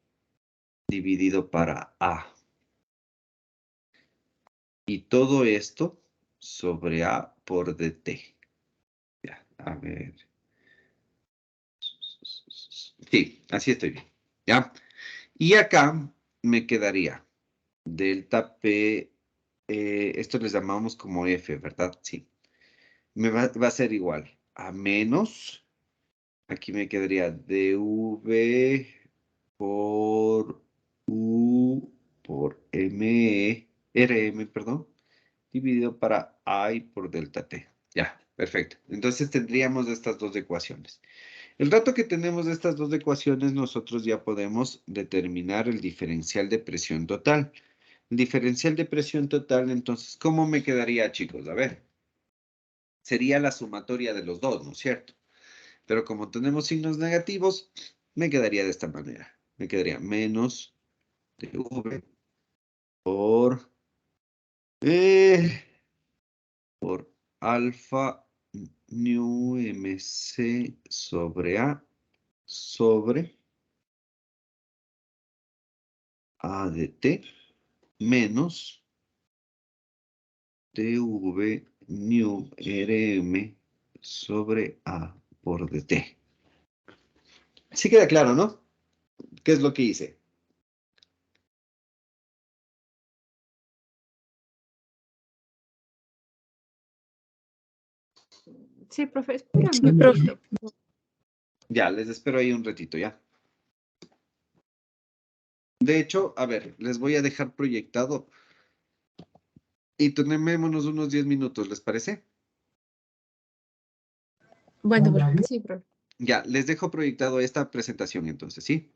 A: dividido para A. Y todo esto sobre A por dt. Ya, a ver. Sí, así estoy bien. ¿Ya? Y acá me quedaría delta P, esto les llamamos como F, ¿verdad? Sí. Va a ser igual a menos, aquí me quedaría dV por U por RM, perdón, dividido para I por delta T. Ya, perfecto. Entonces tendríamos estas dos ecuaciones. El rato que tenemos estas dos ecuaciones, nosotros ya podemos determinar el diferencial de presión total. El diferencial de presión total, entonces, ¿cómo me quedaría, chicos? A ver, sería la sumatoria de los dos, ¿no es cierto? Pero como tenemos signos negativos, me quedaría de esta manera. Me quedaría menos dV eh, por alfa nu mc sobre A sobre A de T menos dV nu Rm sobre A por dt. Sí queda claro, ¿no? ¿Qué es lo que hice?
D: Sí, profe, espérame
E: Sí,
D: un
E: profe.
D: ratito.
A: Ya, les espero ahí un ratito, ¿ya? De hecho, a ver, les voy a dejar proyectado y tomémonos unos 10 minutos, ¿les parece?
E: Bueno, profe.
D: Sí, profe.
A: Ya, les dejo proyectado esta presentación entonces, ¿sí?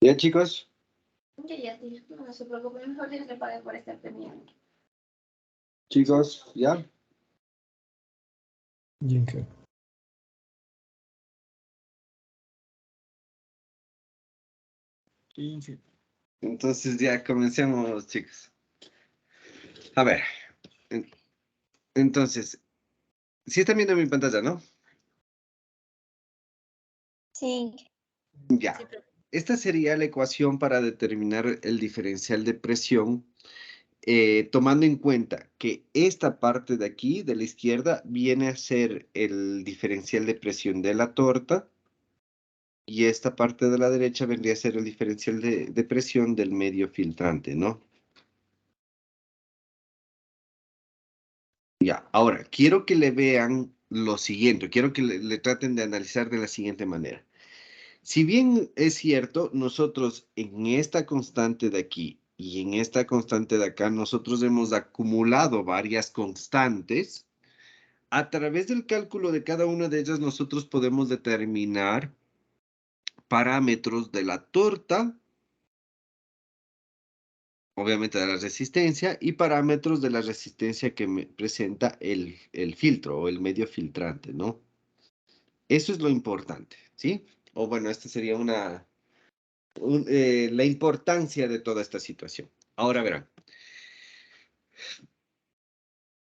A: ¿Ya, chicos?
C: Ya, tío. No se preocupe, mejor Dios le pague por estar pendiente.
A: Chicos, ¿ya?
B: Jinka.
A: Entonces ya comencemos, chicos. A ver. Entonces, sí están viendo mi pantalla, ¿no?
C: Sí.
A: Ya. Esta sería la ecuación para determinar el diferencial de presión, tomando en cuenta que esta parte de aquí, de la izquierda, viene a ser el diferencial de presión de la torta y esta parte de la derecha vendría a ser el diferencial de presión del medio filtrante, ¿no? Ya, ahora, quiero que le vean lo siguiente, quiero que le traten de analizar de la siguiente manera. Si bien es cierto, nosotros en esta constante de aquí y en esta constante de acá, nosotros hemos acumulado varias constantes. A través del cálculo de cada una de ellas, nosotros podemos determinar parámetros de la torta, obviamente de la resistencia, y parámetros de la resistencia que me presenta el filtro o el medio filtrante, ¿no? Eso es lo importante, ¿sí? O bueno, esta sería la importancia de toda esta situación. Ahora verán.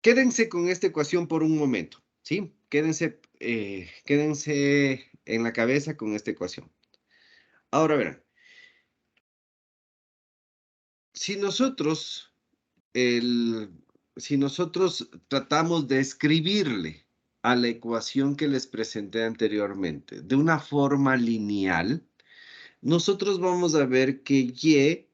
A: Quédense con esta ecuación por un momento, ¿sí? Quédense en la cabeza con esta ecuación. Ahora verán. Si nosotros, si nosotros tratamos de escribirle a la ecuación que les presenté anteriormente de una forma lineal, nosotros vamos a ver que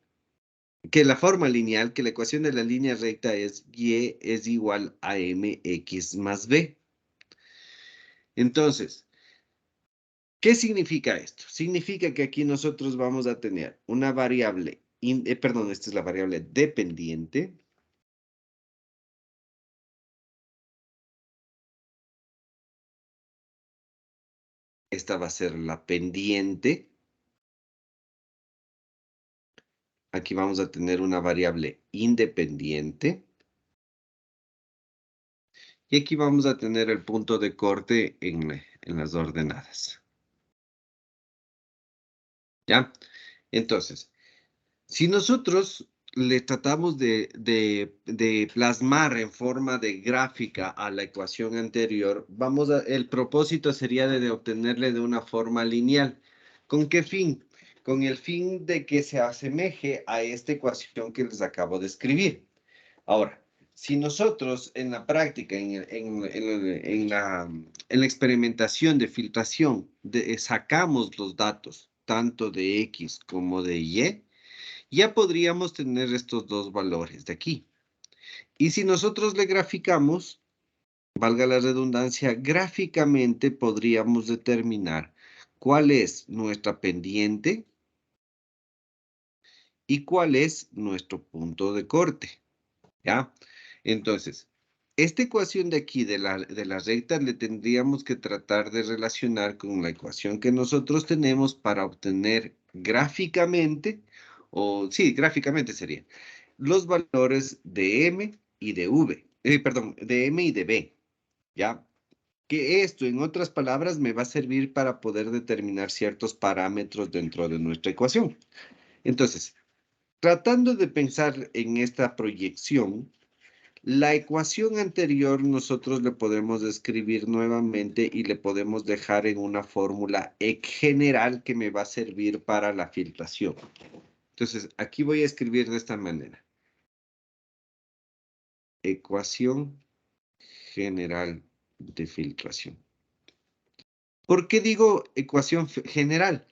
A: la forma lineal, que la ecuación de la línea recta es y es igual a mx más b. Entonces, ¿qué significa esto? Significa que aquí nosotros vamos a tener una variable, perdón, esta es la variable dependiente. Esta va a ser la pendiente. Aquí vamos a tener una variable independiente. Y aquí vamos a tener el punto de corte en las ordenadas. ¿Ya? Entonces, si nosotros le tratamos de plasmar en forma de gráfica a la ecuación anterior, el propósito sería de obtenerle de una forma lineal. ¿Con qué fin? Con el fin de que se asemeje a esta ecuación que les acabo de escribir. Ahora, si nosotros en la práctica, en la experimentación de filtración, sacamos los datos tanto de X como de Y, ya podríamos tener estos dos valores de aquí. Y si nosotros le graficamos, valga la redundancia, gráficamente podríamos determinar cuál es nuestra pendiente y cuál es nuestro punto de corte. ¿Ya? Entonces, esta ecuación de aquí de la recta le tendríamos que tratar de relacionar con la ecuación que nosotros tenemos para obtener gráficamente, o sí, gráficamente sería, los valores de M y de V, perdón, de M y de B, ¿ya? Que esto, en otras palabras, me va a servir para poder determinar ciertos parámetros dentro de nuestra ecuación. Entonces, tratando de pensar en esta proyección, la ecuación anterior nosotros le podemos escribir nuevamente y le podemos dejar en una fórmula general que me va a servir para la filtración. Entonces, aquí voy a escribir de esta manera. Ecuación general de filtración. ¿Por qué digo ecuación general?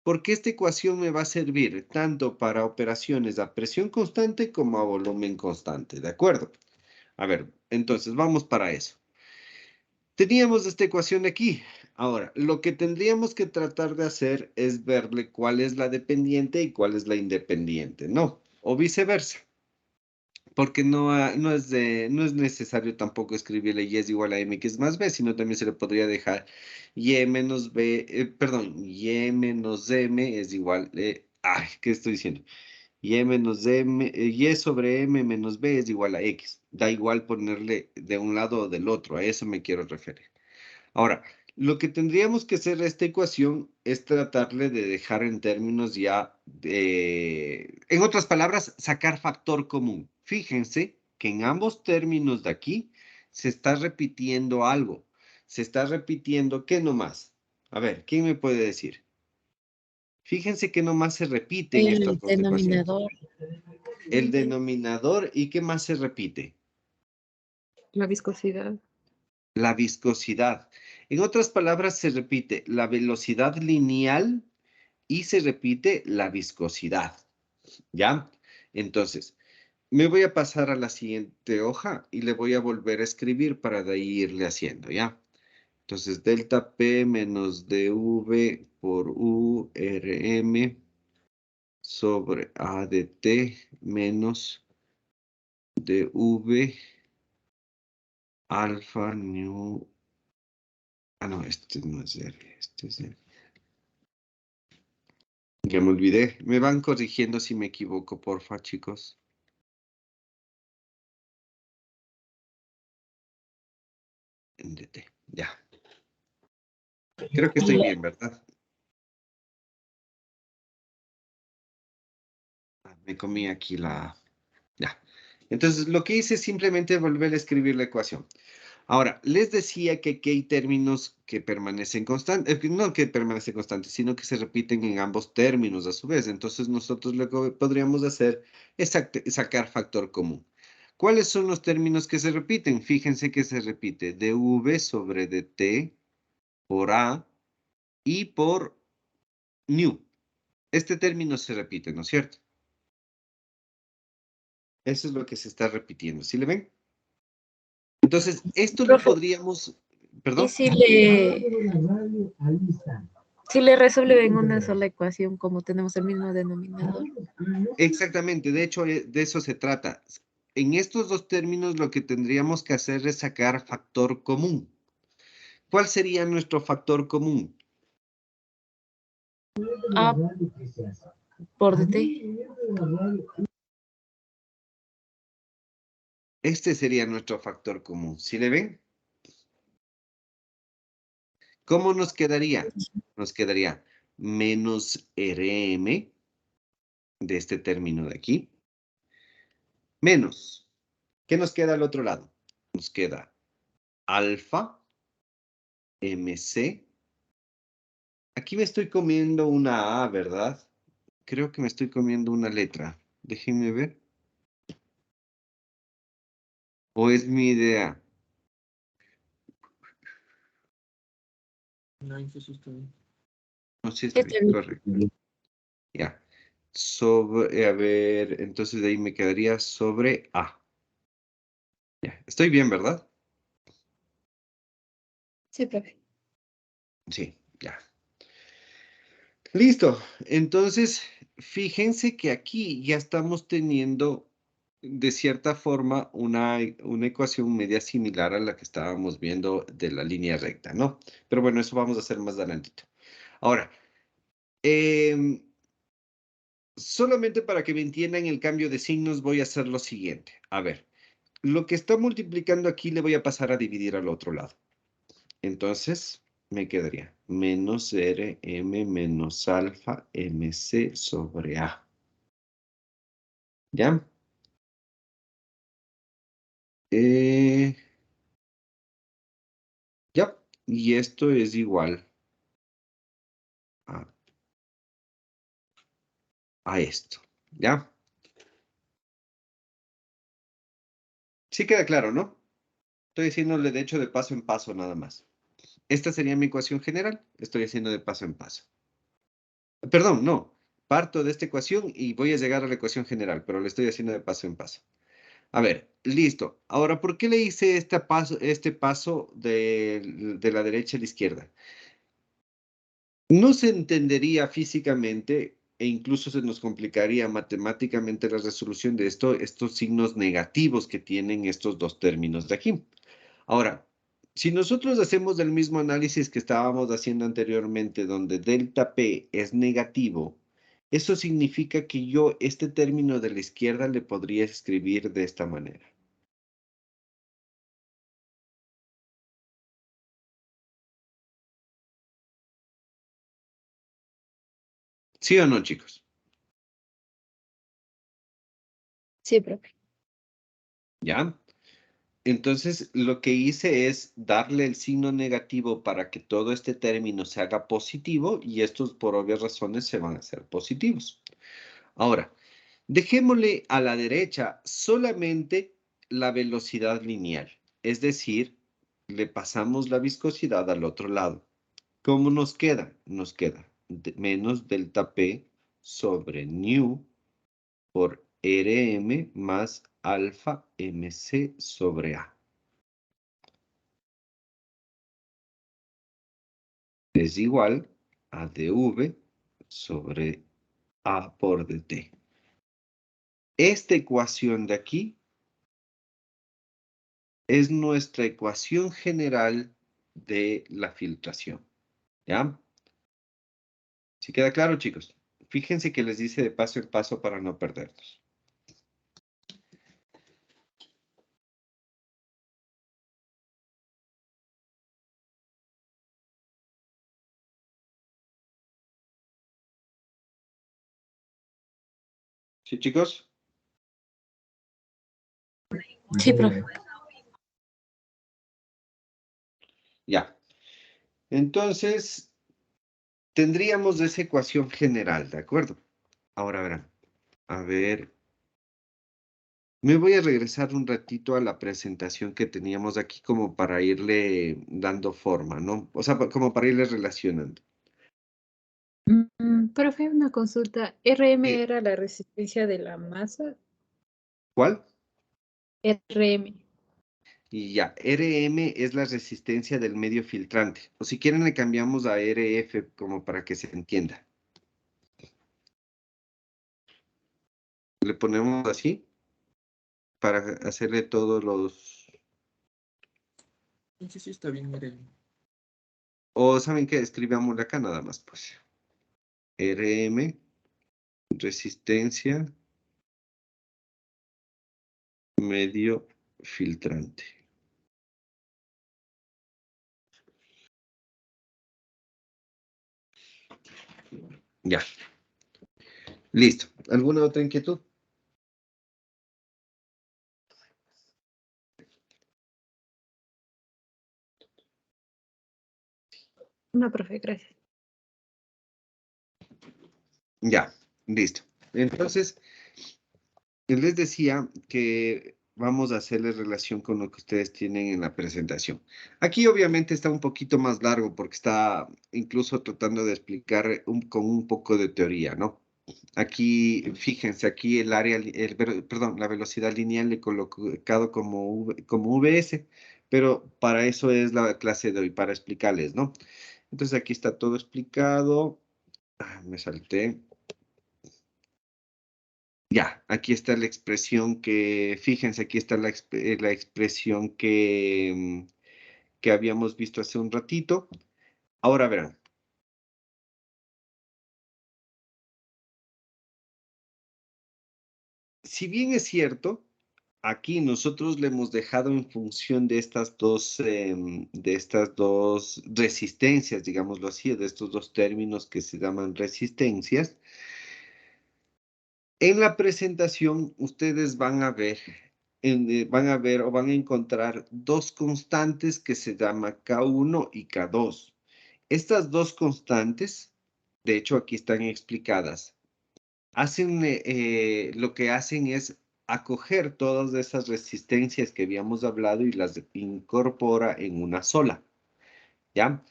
A: Porque esta ecuación me va a servir tanto para operaciones a presión constante como a volumen constante, ¿de acuerdo? A ver, entonces vamos para eso. Teníamos esta ecuación de aquí. Ahora, lo que tendríamos que tratar de hacer es verle cuál es la dependiente y cuál es la independiente, ¿no? O viceversa. Porque no es necesario tampoco escribirle y es igual a mx más b, sino también se le podría dejar y menos b, perdón, y menos m es igual Ay, ¿qué estoy diciendo? Y menos m, y sobre m menos b es igual a x. Da igual ponerle de un lado o del otro, a eso me quiero referir. Ahora, lo que tendríamos que hacer a esta ecuación es tratarle de dejar en términos ya de, en otras palabras, sacar factor común. Fíjense que en ambos términos de aquí se está repitiendo algo. Se está repitiendo, ¿qué nomás? A ver, ¿quién me puede decir? Fíjense que nomás se repiten estas
E: El
A: dos ecuaciones.
E: denominador.
A: El denominador, ¿y qué más se repite?
D: La viscosidad.
A: La viscosidad. En otras palabras, se repite la velocidad lineal y se repite la viscosidad. ¿Ya? Entonces, me voy a pasar a la siguiente hoja y le voy a volver a escribir para de ahí irle haciendo, ¿ya? Entonces, delta P menos dV por URM sobre A de T menos dV alfa nu. Ah, no, este no es R, este es R. Ya me olvidé. Me van corrigiendo si me equivoco, porfa, chicos. NDT, ya. Creo que estoy bien, ¿verdad? Ah, me comí aquí la... Ya. Entonces, lo que hice es simplemente volver a escribir la ecuación. Ahora, les decía que aquí hay términos que permanecen constantes, no que permanecen constantes, sino que se repiten en ambos términos a su vez. Entonces, nosotros lo que podríamos hacer es sacar factor común. ¿Cuáles son los términos que se repiten? Fíjense que se repite dv sobre dt por a y por nu. Este término se repite, ¿no es cierto? Eso es lo que se está repitiendo. ¿Sí le ven? Entonces, esto lo
E: Profe,
A: podríamos...
E: ¿y
A: ¿Perdón?
E: si le resuelven una sola ecuación como tenemos el mismo denominador?
A: Exactamente, de hecho, de eso se trata. En estos dos términos lo que tendríamos que hacer es sacar factor común. ¿Cuál sería nuestro factor común?
E: A por dt.
A: Este sería nuestro factor común. ¿Sí le ven? ¿Cómo nos quedaría? Nos quedaría menos Rm de este término de aquí, menos. ¿Qué nos queda al otro lado? Nos queda alfa mc. Aquí me estoy comiendo una A, ¿verdad? Creo que me estoy comiendo una letra. Déjenme ver. ¿O es mi idea?
B: No, eso sí está bien.
A: No, sí está
E: Está
A: bien,
E: bien.
A: correcto. Ya. Sobre, a ver, entonces de ahí me quedaría sobre A. Ya, estoy bien, ¿verdad?
E: Sí, profe.
A: Sí, ya. Listo. Entonces, fíjense que aquí ya estamos teniendo, de cierta forma, una ecuación media similar a la que estábamos viendo de la línea recta, ¿no? Pero bueno, eso vamos a hacer más adelantito. Ahora, solamente para que me entiendan el cambio de signos, voy a hacer lo siguiente. A ver, lo que está multiplicando aquí le voy a pasar a dividir al otro lado. Entonces, me quedaría menos Rm menos alfa mc sobre A. ¿Ya? Eh, ya. Y esto es igual a, a esto. ¿Ya? Sí queda claro, ¿no? Estoy haciéndole de hecho de paso en paso nada más. Esta sería mi ecuación general. Estoy haciendo de paso en paso. Perdón, no. Parto de esta ecuación y voy a llegar a la ecuación general, pero lo estoy haciendo de paso en paso. A ver, listo. Ahora, ¿por qué le hice este paso de la derecha a la izquierda? No se entendería físicamente e incluso se nos complicaría matemáticamente la resolución de estos signos negativos que tienen estos dos términos de aquí. Ahora, si nosotros hacemos el mismo análisis que estábamos haciendo anteriormente, donde delta P es negativo Eso significa que yo este término de la izquierda le podría escribir de esta manera. ¿Sí o no, chicos?
E: Sí, profe.
A: ¿Ya? Entonces, lo que hice es darle el signo negativo para que todo este término se haga positivo y estos, por obvias razones, se van a hacer positivos. Ahora, dejémosle a la derecha solamente la velocidad lineal, es decir, le pasamos la viscosidad al otro lado. ¿Cómo nos queda? Nos queda menos delta P sobre nu por Rm más alfa mc sobre A. Es igual a dv sobre A por dt. Esta ecuación de aquí es nuestra ecuación general de la filtración. ¿Ya? ¿Sí queda claro, chicos? Fíjense que les dice de paso en paso para no perdernos. ¿Sí, chicos?
E: Sí, profe.
A: Ya. Entonces, tendríamos esa ecuación general, ¿de acuerdo? Ahora verán. A ver. Me voy a regresar un ratito a la presentación que teníamos aquí como para irle dando forma, ¿no? O sea, como para irle relacionando.
D: Profe, una consulta. ¿RM
A: Eh,
D: era la resistencia de la masa?
A: ¿Cuál?
D: RM.
A: Y ya, RM es la resistencia del medio filtrante. O si quieren le cambiamos a RF como para que se entienda. Le ponemos así para hacerle todos los...
B: Sí, sí, está bien, miren.
A: O saben que escribámosle acá nada más, pues. RM, resistencia, medio filtrante. Ya, listo. ¿Alguna otra inquietud?
D: No, profe, gracias.
A: Ya, listo. Entonces, les decía que vamos a hacerles relación con lo que ustedes tienen en la presentación. Aquí obviamente está un poquito más largo porque está incluso tratando de explicar con un poco de teoría, ¿no? Aquí, fíjense, aquí el área, perdón, la velocidad lineal le he colocado como VS, pero para eso es la clase de hoy, para explicarles, ¿no? Entonces aquí está todo explicado. Me salté. Ya, aquí está la expresión que, fíjense, aquí está la expresión que habíamos visto hace un ratito. Ahora verán. Si bien es cierto, aquí nosotros le hemos dejado en función de estas dos resistencias, digámoslo así, de estos dos términos que se llaman resistencias. En la presentación ustedes van a ver o van a encontrar dos constantes que se llaman K1 y K2. Estas dos constantes, de hecho aquí están explicadas, lo que hacen es acoger todas esas resistencias que habíamos hablado y las incorpora en una sola, ¿ya?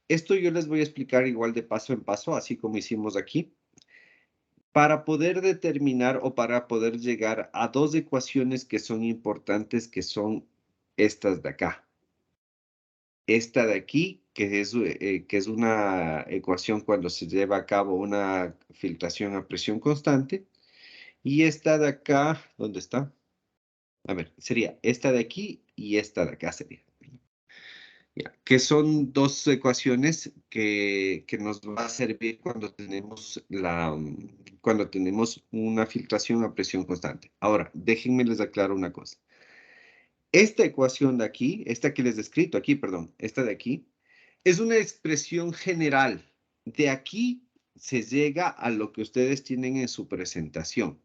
A: Esto yo les voy a explicar igual de paso en paso, así como hicimos aquí, para poder determinar o para poder llegar a dos ecuaciones que son importantes, que son estas de acá. Esta de aquí, que es una ecuación cuando se lleva a cabo una filtración a presión constante. Y esta de acá, ¿dónde está? A ver, sería esta de aquí y esta de acá sería. Ya, que son dos ecuaciones que nos va a servir cuando tenemos una filtración a presión constante. Ahora, déjenme les aclaro una cosa. Esta ecuación de aquí, esta que les he escrito aquí, perdón, esta de aquí, es una expresión general. De aquí se llega a lo que ustedes tienen en su presentación.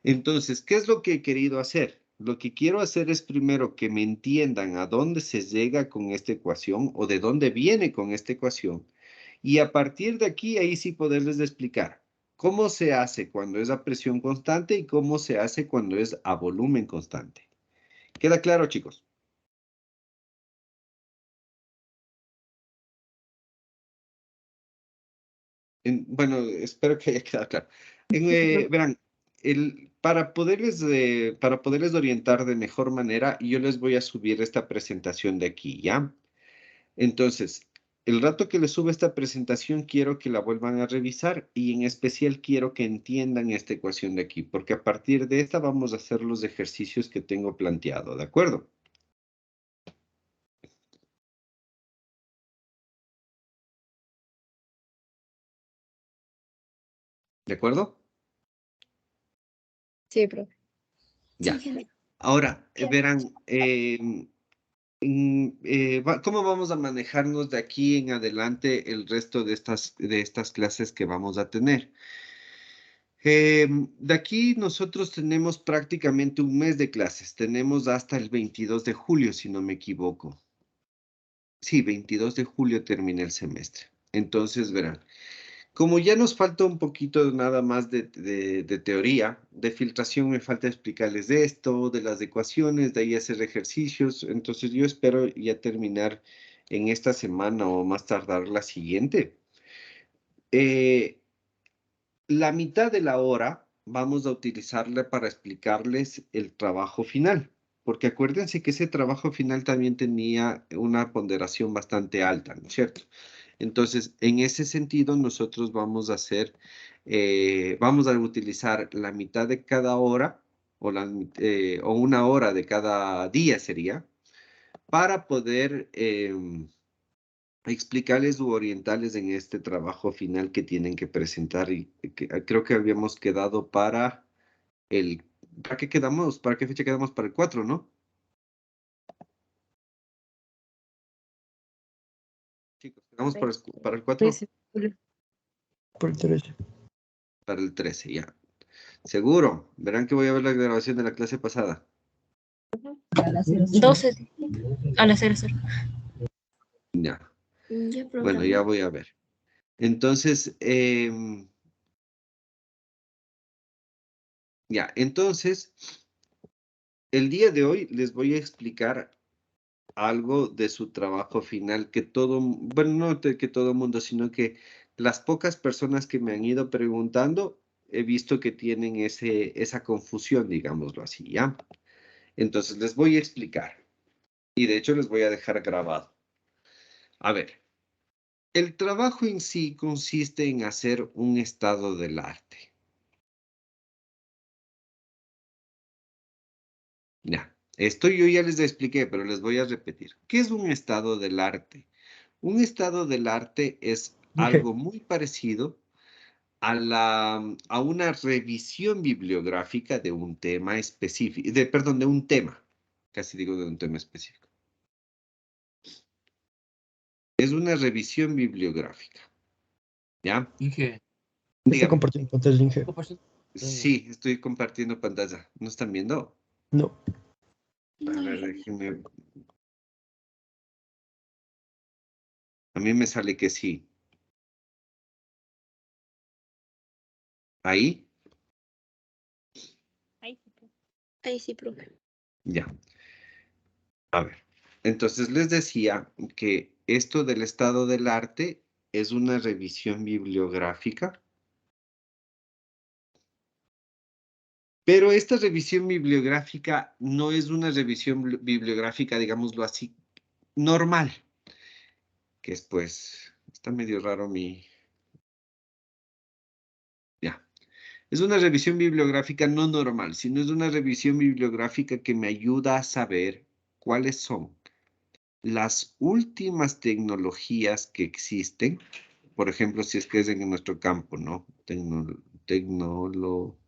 A: Entonces, ¿qué es lo que he querido hacer? Lo que quiero hacer es primero que me entiendan a dónde se llega con esta ecuación o de dónde viene con esta ecuación. Y a partir de aquí, ahí sí poderles explicar cómo se hace cuando es a presión constante y cómo se hace cuando es a volumen constante. ¿Queda claro, chicos? Bueno, espero que haya quedado claro. Verán, para poderles orientar de mejor manera, yo les voy a subir esta presentación de aquí, ¿ya? Entonces, el rato que les suba esta presentación, quiero que la vuelvan a revisar y en especial quiero que entiendan esta ecuación de aquí, porque a partir de esta vamos a hacer los ejercicios que tengo planteado, ¿de acuerdo? ¿De acuerdo?
E: Sí, profe.
A: Ya. Ahora, verán, ¿cómo vamos a manejarnos de aquí en adelante el resto de estas clases que vamos a tener? De aquí nosotros tenemos prácticamente un mes de clases. Tenemos hasta el 22 de julio, si no me equivoco. Sí, 22 de julio termina el semestre. Entonces, verán, como ya nos falta un poquito nada más de teoría, de filtración, me falta explicarles de esto, de las ecuaciones, de ahí hacer ejercicios. Entonces, yo espero ya terminar en esta semana o más tardar la siguiente. La mitad de la hora vamos a utilizarla para explicarles el trabajo final, porque acuérdense que ese trabajo final también tenía una ponderación bastante alta, ¿no es cierto? Entonces, en ese sentido, nosotros vamos a vamos a utilizar la mitad de cada hora o una hora de cada día sería, para poder explicarles u orientarles en este trabajo final que tienen que presentar y creo que habíamos quedado ¿para qué quedamos? ¿Para qué fecha quedamos? Para el 4, ¿no? Chicos, quedamos para el 4,
D: 13 de julio.
B: Por el 13.
A: para el 13, ya. Seguro, verán que voy a ver la grabación de la clase pasada.
E: 12 a las 00.
A: Ya,
E: Ya
A: bueno, ya
E: programé.
A: voy a ver. Entonces, ya, entonces, el día de hoy les voy a explicar algo de su trabajo final bueno, no que todo mundo, sino que las pocas personas que me han ido preguntando, he visto que tienen esa confusión, digámoslo así, ¿ya? Entonces les voy a explicar y de hecho les voy a dejar grabado. A ver, el trabajo en sí consiste en hacer un estado del arte. Ya, esto yo ya les expliqué, pero les voy a repetir. ¿Qué es un estado del arte? Un estado del arte es
B: Dije,
A: algo muy parecido a una revisión bibliográfica de un tema específico, perdón, de un tema, casi digo de un tema específico. Es una revisión bibliográfica, ¿ya?
B: Inge.
F: Está
A: Dígame.
F: compartiendo pantalla, Inge.
A: Sí, estoy compartiendo pantalla. ¿No están viendo?
F: No.
A: A ver, déjenme. A mí me sale que sí. ¿Ahí?
C: Ahí sí, pues.
E: Ahí sí, profe.
A: Ya. A ver. Entonces les decía que esto del estado del arte es una revisión bibliográfica. Pero esta revisión bibliográfica no es una revisión bibliográfica, digámoslo así, normal. Que es pues, está medio raro Ya. Es una revisión bibliográfica no normal, sino es una revisión bibliográfica que me ayuda a saber cuáles son las últimas tecnologías que existen, por ejemplo, si es que es en nuestro campo, ¿no? Tecnologías.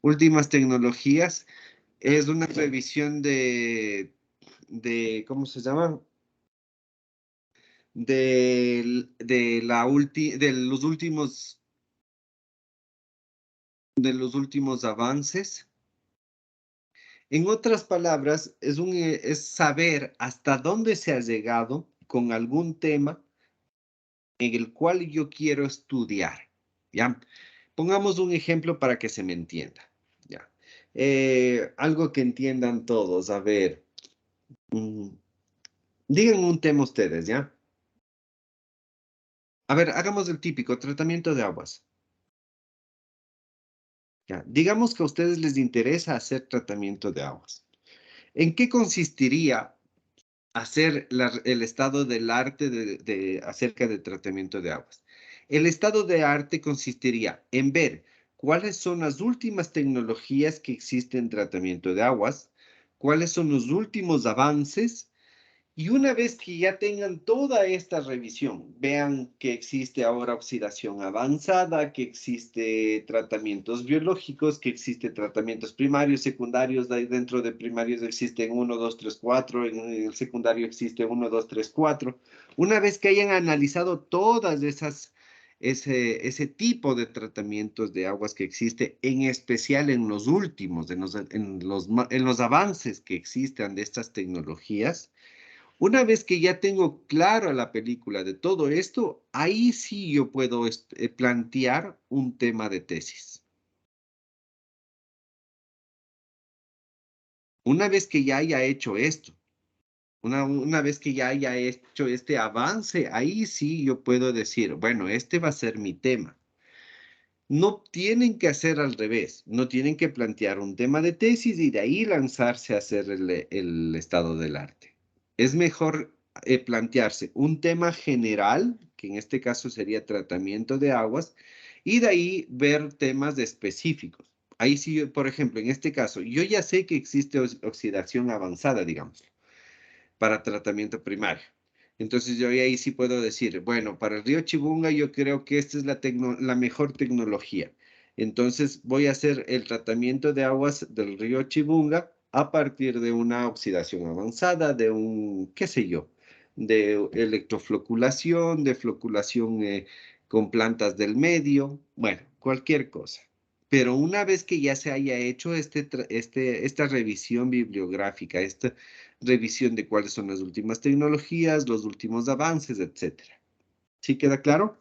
A: Últimas tecnologías es una revisión ¿cómo se llama? De los últimos avances. En otras palabras, es saber hasta dónde se ha llegado con algún tema en el cual yo quiero estudiar, ¿ya? Pongamos un ejemplo para que se me entienda, ¿ya? Algo que entiendan todos, a ver, digan un tema ustedes, ¿ya? A ver, hagamos el típico, tratamiento de aguas. ¿Ya? Digamos que a ustedes les interesa hacer tratamiento de aguas. ¿En qué consistiría hacer el estado del arte acerca del tratamiento de aguas? El estado de arte consistiría en ver cuáles son las últimas tecnologías que existen en tratamiento de aguas, cuáles son los últimos avances. Y una vez que ya tengan toda esta revisión, vean que existe ahora oxidación avanzada, que existe tratamientos biológicos, que existe tratamientos primarios, secundarios, dentro de primarios existen 1, 2, 3, 4, en el secundario existe 1, 2, 3, 4. Una vez que hayan analizado todas ese tipo de tratamientos de aguas que existe, en especial en los últimos, en los avances que existan de estas tecnologías. Una vez que ya tengo clara la película de todo esto, ahí sí yo puedo plantear un tema de tesis. Una vez que ya haya hecho esto, una vez que ya haya hecho este avance, ahí sí yo puedo decir, bueno, este va a ser mi tema. No tienen que hacer al revés, no tienen que plantear un tema de tesis y de ahí lanzarse a hacer el estado del arte. Es mejor plantearse un tema general, que en este caso sería tratamiento de aguas, y de ahí ver temas específicos. Ahí sí, por ejemplo, en este caso, yo ya sé que existe oxidación avanzada, digamos, para tratamiento primario. Entonces yo ahí sí puedo decir, bueno, para el río Chibunga yo creo que esta es la mejor tecnología. Entonces voy a hacer el tratamiento de aguas del río Chibunga a partir de una oxidación avanzada, de un, qué sé yo, de electrofloculación, de floculación con plantas del medio, bueno, cualquier cosa. Pero una vez que ya se haya hecho esta revisión bibliográfica, esta revisión de cuáles son las últimas tecnologías, los últimos avances, etcétera. ¿Sí queda claro?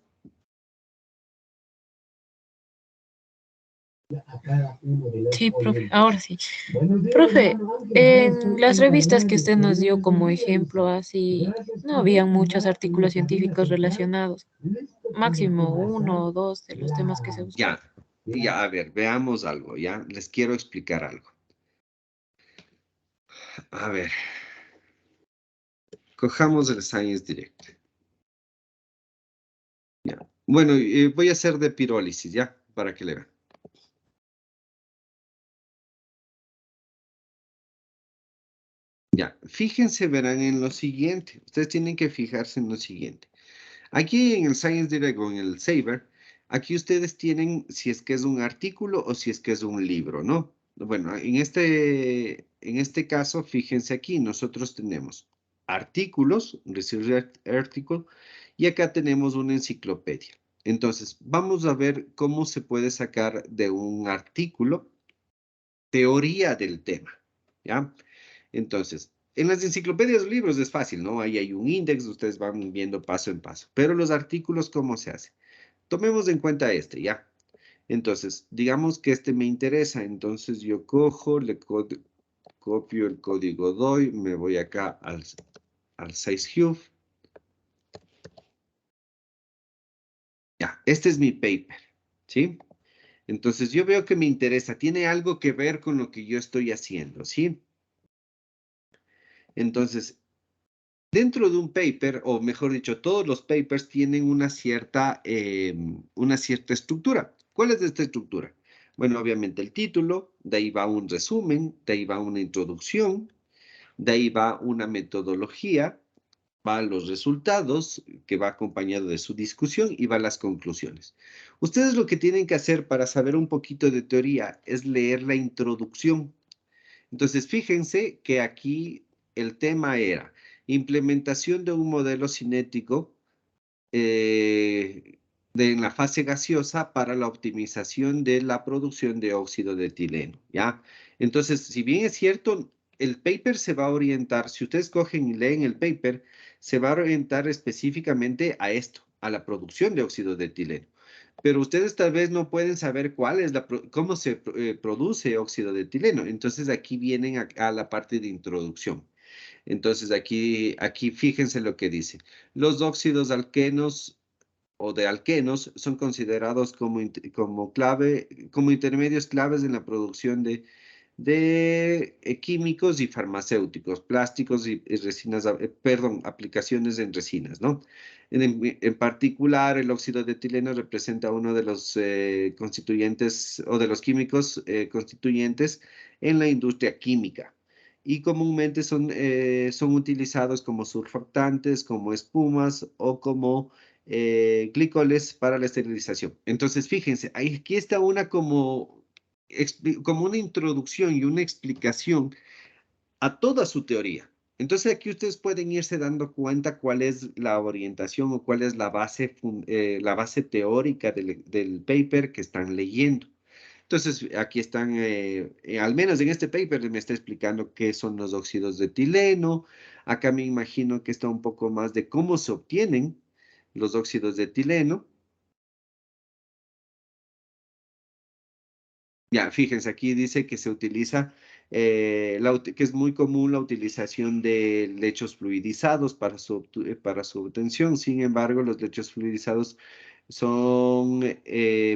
E: Sí, profe, ahora sí. Profe, en las revistas que usted nos dio como ejemplo, así, no habían muchos artículos científicos relacionados. Máximo uno o dos de los temas que se buscaban.
A: Ya, a ver, veamos algo, ya. Les quiero explicar algo. A ver. Cojamos el Science Direct. Ya. Bueno, voy a hacer de pirólisis, ¿ya? Para que le vean. Ya, fíjense, verán en lo siguiente. Ustedes tienen que fijarse en lo siguiente. Aquí en el Science Direct o en el Saber, aquí ustedes tienen si es que es un artículo o si es que es un libro, ¿no? Bueno, en este caso, fíjense aquí, nosotros tenemos artículos, Research Article, y acá tenemos una enciclopedia. Entonces, vamos a ver cómo se puede sacar de un artículo teoría del tema, ¿ya? Entonces, en las enciclopedias o libros es fácil, ¿no? Ahí hay un índice, ustedes van viendo paso en paso. Pero los artículos, ¿cómo se hace? Tomemos en cuenta este, ¿ya? Entonces, digamos que este me interesa, entonces yo cojo, copio el código DOI, me voy acá al SciHub. Ya, este es mi paper, ¿sí? Entonces yo veo que me interesa, tiene algo que ver con lo que yo estoy haciendo, ¿sí? Entonces, dentro de un paper, o mejor dicho, todos los papers tienen una cierta estructura. ¿Cuál es esta estructura? Bueno, obviamente el título, de ahí va un resumen, de ahí va una introducción, de ahí va una metodología, va los resultados, que va acompañado de su discusión, y va las conclusiones. Ustedes lo que tienen que hacer para saber un poquito de teoría es leer la introducción. Entonces, fíjense que aquí el tema era implementación de un modelo cinético en la fase gaseosa para la optimización de la producción de óxido de etileno, ¿ya? Entonces, si bien es cierto, el paper se va a orientar, si ustedes cogen y leen el paper, se va a orientar específicamente a esto, a la producción de óxido de etileno. Pero ustedes tal vez no pueden saber cómo se produce óxido de etileno. Entonces, aquí vienen a la parte de introducción. Entonces, aquí fíjense lo que dice. Los óxidos alquenos o de alquenos son considerados como intermedios claves en la producción de químicos y farmacéuticos, plásticos y resinas, perdón, aplicaciones en resinas, ¿no? En particular, el óxido de etileno representa uno de los constituyentes o de los químicos constituyentes en la industria química y comúnmente son utilizados como surfactantes, como espumas o como glicoles para la esterilización. Entonces, fíjense, aquí está como una introducción y una explicación a toda su teoría. Entonces, aquí ustedes pueden irse dando cuenta cuál es la orientación o cuál es la base teórica del paper que están leyendo. Entonces, aquí están, al menos en este paper me está explicando qué son los óxidos de etileno. Acá me imagino que está un poco más de cómo se obtienen los óxidos de etileno. Ya, fíjense, aquí dice que se utiliza, que es muy común la utilización de lechos fluidizados para su obtención. Sin embargo, los lechos fluidizados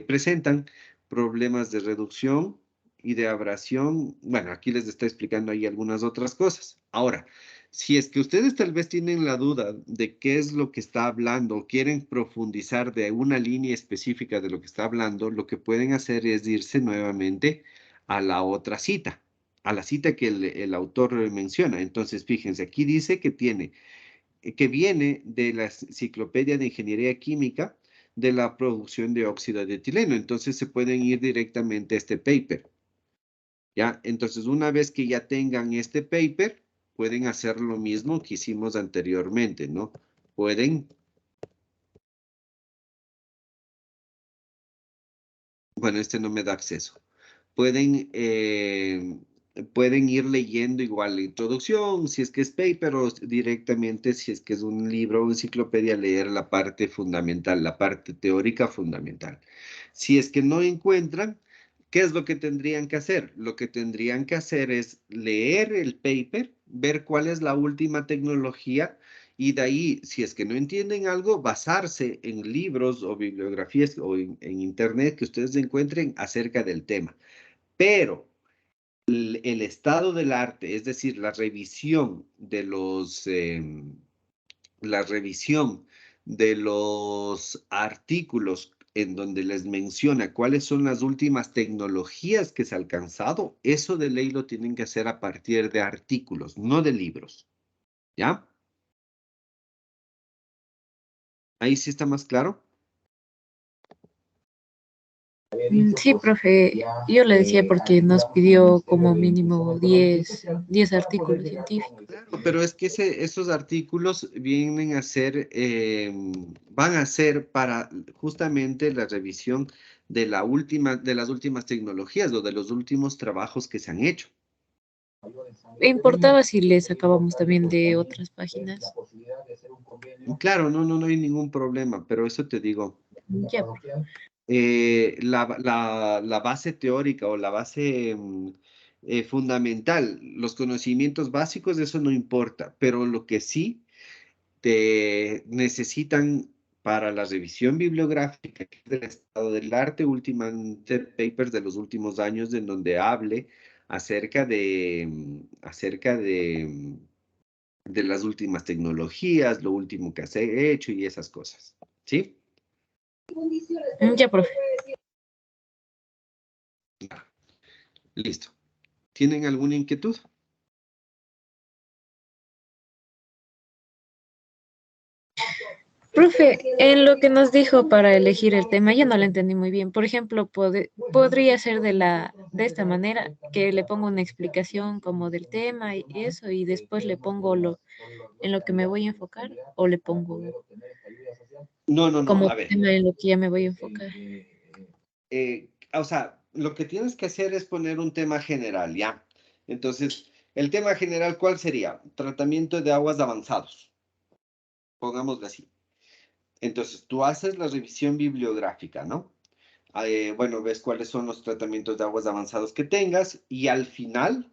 A: presentan problemas de reducción y de abrasión. Bueno, aquí les está explicando ahí algunas otras cosas. Ahora, si es que ustedes tal vez tienen la duda de qué es lo que está hablando o quieren profundizar de una línea específica de lo que está hablando, lo que pueden hacer es irse nuevamente a la otra cita, a la cita que el autor menciona. Entonces, fíjense, aquí dice que viene de la Enciclopedia de Ingeniería Química de la producción de óxido de etileno. Entonces, se pueden ir directamente a este paper. ¿Ya? Entonces, una vez que ya tengan este paper, pueden hacer lo mismo que hicimos anteriormente, ¿no? Bueno, este no me da acceso. Pueden, pueden ir leyendo igual la introducción, si es que es paper, o directamente, si es que es un libro o enciclopedia, leer la parte fundamental, la parte teórica fundamental. Si es que no encuentran, ¿qué es lo que tendrían que hacer? Lo que tendrían que hacer es leer el paper, ver cuál es la última tecnología y de ahí, si es que no entienden algo, basarse en libros o bibliografías o en internet que ustedes encuentren acerca del tema. Pero el estado del arte, es decir, la revisión de los artículos en donde les menciona cuáles son las últimas tecnologías que se ha alcanzado, eso de ley lo tienen que hacer a partir de artículos, no de libros. ¿Ya? Ahí sí está más claro.
E: Sí, profe, yo le decía porque nos pidió como mínimo 10 artículos científicos.
A: Claro, pero es que esos artículos van a ser para justamente la revisión de las últimas tecnologías o de los últimos trabajos que se han hecho.
E: Me importaba si le sacábamos también de otras páginas.
A: Claro, no hay ningún problema, pero eso te digo,
E: Ya, profe.
A: la base teórica o la base fundamental, los conocimientos básicos, eso no importa, pero lo que sí te necesitan para la revisión bibliográfica del estado del arte, últimamente papers de los últimos años en donde hable de las últimas tecnologías, lo último que se ha hecho y esas cosas. ¿Sí?
E: Ya, profe.
A: Listo. ¿Tienen alguna inquietud?
E: Profe, en lo que nos dijo para elegir el tema, yo no lo entendí muy bien. Por ejemplo, podría ser de esta manera, que le pongo una explicación como del tema y eso, y después le pongo en lo que me voy a enfocar, o le pongo
A: No,
E: como
A: a ver.
E: tema en lo que ya me voy a enfocar.
A: O sea, lo que tienes que hacer es poner un tema general, ¿ya? Entonces, el tema general, ¿cuál sería? Tratamiento de aguas avanzados. Pongámoslo así. Entonces, tú haces la revisión bibliográfica, ¿no? Bueno, ves cuáles son los tratamientos de aguas avanzados que tengas y al final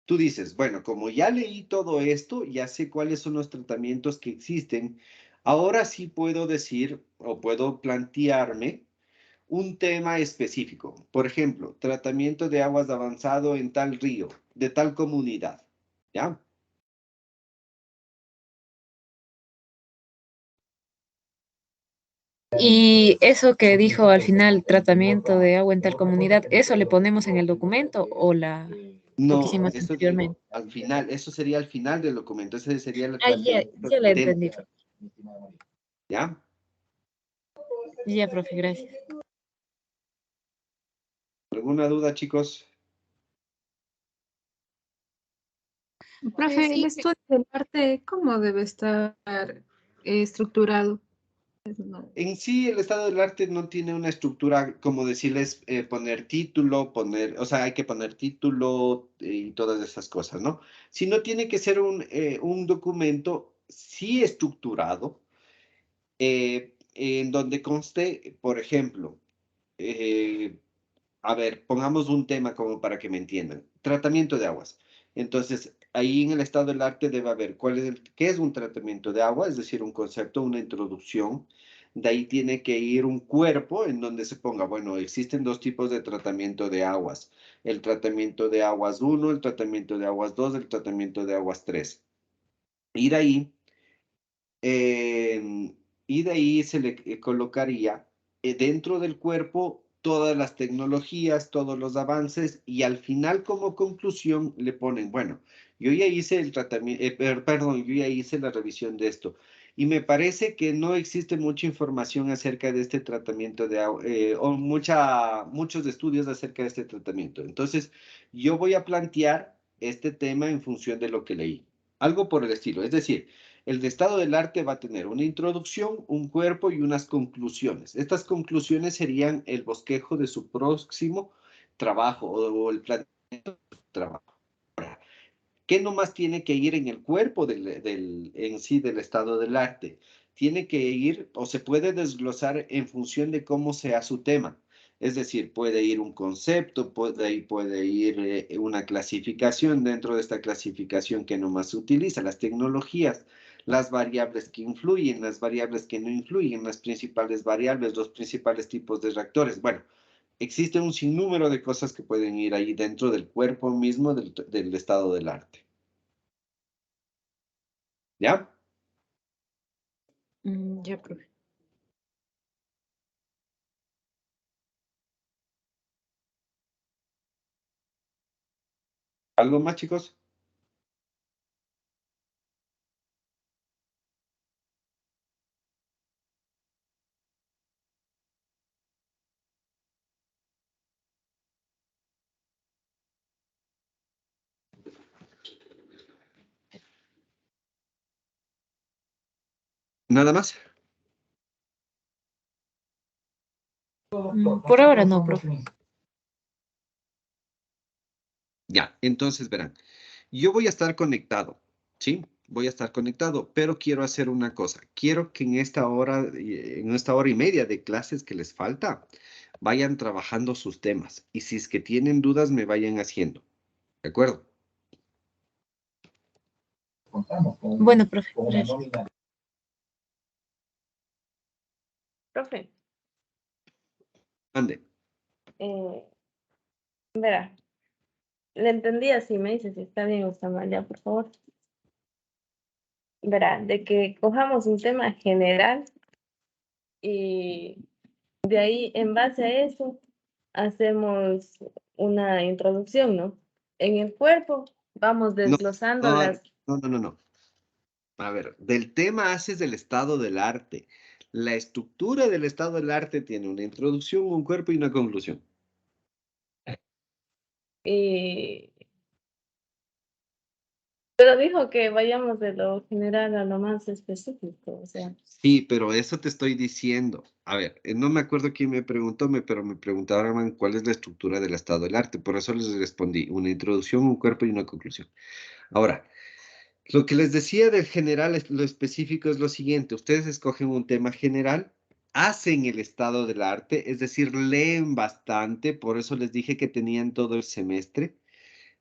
A: tú dices, bueno, como ya leí todo esto, ya sé cuáles son los tratamientos que existen, ahora sí puedo decir o puedo plantearme un tema específico. Por ejemplo, tratamiento de aguas avanzado en tal río, de tal comunidad, ¿ya?
E: Y eso que dijo al final, tratamiento de agua en tal comunidad, ¿eso le ponemos en el documento o lo que
A: No,
E: hicimos
A: eso
E: anteriormente?
A: digo, al final, eso sería al final del documento, ese sería el
E: Ah, ya,
A: planteamiento
E: ya
A: del
E: la
A: tema,
E: entendí.
A: ¿ya?
E: Ya, profe, gracias.
A: ¿Alguna duda, chicos?
D: Profe, el
E: Sí.
D: estudio del arte, ¿cómo debe estar estructurado? No.
A: En sí, el estado del arte no tiene una estructura, como decirles, poner título, o sea, hay que poner título y todas esas cosas, ¿no? Sino tiene que ser un documento sí estructurado, en donde conste, por ejemplo, eh, a ver, pongamos un tema como para que me entiendan. Tratamiento de aguas. Entonces, ahí en el estado del arte debe haber qué es un tratamiento de agua, es decir, un concepto, una introducción. De ahí tiene que ir un cuerpo en donde se ponga, bueno, existen dos tipos de tratamiento de aguas. El tratamiento de aguas 1, el tratamiento de aguas 2, el tratamiento de aguas 3. Y de ahí y de ahí se le colocaría dentro del cuerpo todas las tecnologías, todos los avances y al final como conclusión le ponen, bueno, yo ya hice el tratamiento, perdón, yo ya hice la revisión de esto y me parece que no existe mucha información acerca de este tratamiento de agua o muchos estudios acerca de este tratamiento. Entonces, yo voy a plantear este tema en función de lo que leí. Algo por el estilo, es decir, el de estado del arte va a tener una introducción, un cuerpo y unas conclusiones. Estas conclusiones serían el bosquejo de su próximo trabajo o el plan de trabajo. ¿Qué nomás tiene que ir en el cuerpo en sí del estado del arte? Tiene que ir o se puede desglosar en función de cómo sea su tema. Es decir, puede ir un concepto, puede ir una clasificación dentro de esta clasificación que nomás se utiliza, las tecnologías, las variables que influyen, las variables que no influyen, las principales variables, los principales tipos de reactores. Bueno, existe un sinnúmero de cosas que pueden ir ahí dentro del cuerpo mismo del estado del arte. ¿Ya?
D: Ya, profe.
A: ¿Algo más, chicos? ¿Nada más?
E: Por ahora no, profe.
A: Ya, entonces verán, yo voy a estar conectado, ¿sí? Voy a estar conectado, pero quiero hacer una cosa. Quiero que en esta hora y media de clases que les falta, vayan trabajando sus temas. Y si es que tienen dudas, me vayan haciendo. ¿De acuerdo?
E: Bueno, profe, gracias.
C: Profe,
A: Ande.
C: verá, le entendí así, me dice si está bien o está mal, ya, por favor. Verá, de que cojamos un tema general y de ahí, en base a eso, hacemos una introducción, ¿no? En el cuerpo vamos
A: No,
C: desglosando
A: no,
C: las...
A: no. A ver, del tema haces del estado del arte. La estructura del estado del arte tiene una introducción, un cuerpo y una conclusión.
C: Pero dijo que vayamos de lo general a lo más específico, o sea.
A: Sí, pero eso te estoy diciendo. A ver, no me acuerdo quién me preguntó, pero me preguntaban cuál es la estructura del estado del arte. Por eso les respondí, una introducción, un cuerpo y una conclusión. Ahora, lo que les decía del general, lo específico es lo siguiente. Ustedes escogen un tema general, hacen el estado del arte, es decir, leen bastante, por eso les dije que tenían todo el semestre.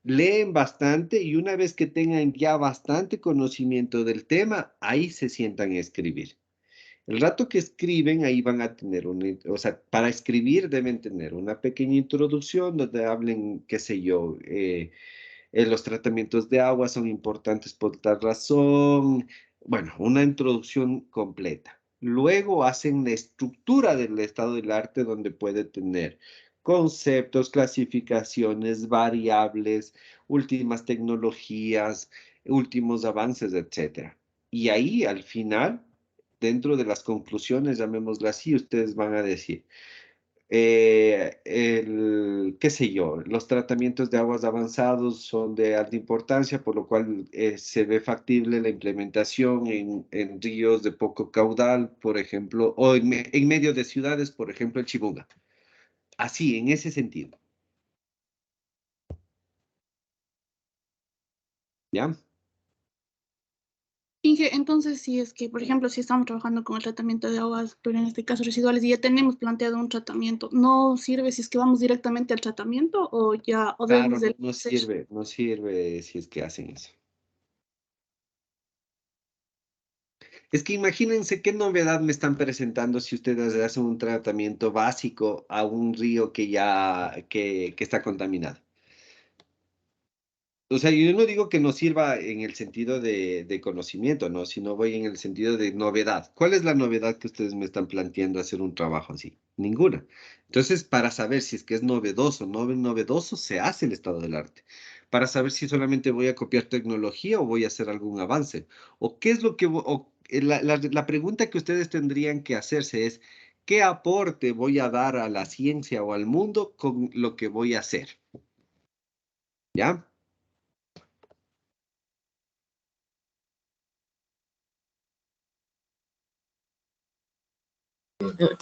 A: Leen bastante y una vez que tengan ya bastante conocimiento del tema, ahí se sientan a escribir. El rato que escriben, ahí van a tener o sea, para escribir deben tener una pequeña introducción donde hablen, qué sé yo, los tratamientos de agua son importantes por tal razón. Bueno, una introducción completa. Luego hacen la estructura del estado del arte donde puede tener conceptos, clasificaciones, variables, últimas tecnologías, últimos avances, etcétera. Y ahí al final, dentro de las conclusiones, llamémoslo así, ustedes van a decir, qué sé yo, los tratamientos de aguas avanzados son de alta importancia, por lo cual se ve factible la implementación en ríos de poco caudal, por ejemplo, o en medio de ciudades, por ejemplo, el Chibunga. Así, en ese sentido. ¿Ya?
F: Inge, entonces, si es que, por ejemplo, si estamos trabajando con el tratamiento de aguas, pero en este caso residuales, y ya tenemos planteado un tratamiento, ¿no sirve si es que vamos directamente al tratamiento o ya, o
A: Claro,
F: debemos de
A: no
F: hacer?
A: sirve, no sirve si es que hacen eso. Es que imagínense qué novedad me están presentando si ustedes hacen un tratamiento básico a un río que está contaminado. O sea, yo no digo que no sirva en el sentido de conocimiento, ¿no? Sino voy en el sentido de novedad. ¿Cuál es la novedad que ustedes me están planteando hacer un trabajo así? Ninguna. Entonces, para saber si es que es novedoso o no es novedoso, se hace el estado del arte. Para saber si solamente voy a copiar tecnología o voy a hacer algún avance. O qué es lo que... la pregunta que ustedes tendrían que hacerse es, ¿qué aporte voy a dar a la ciencia o al mundo con lo que voy a hacer? ¿Ya?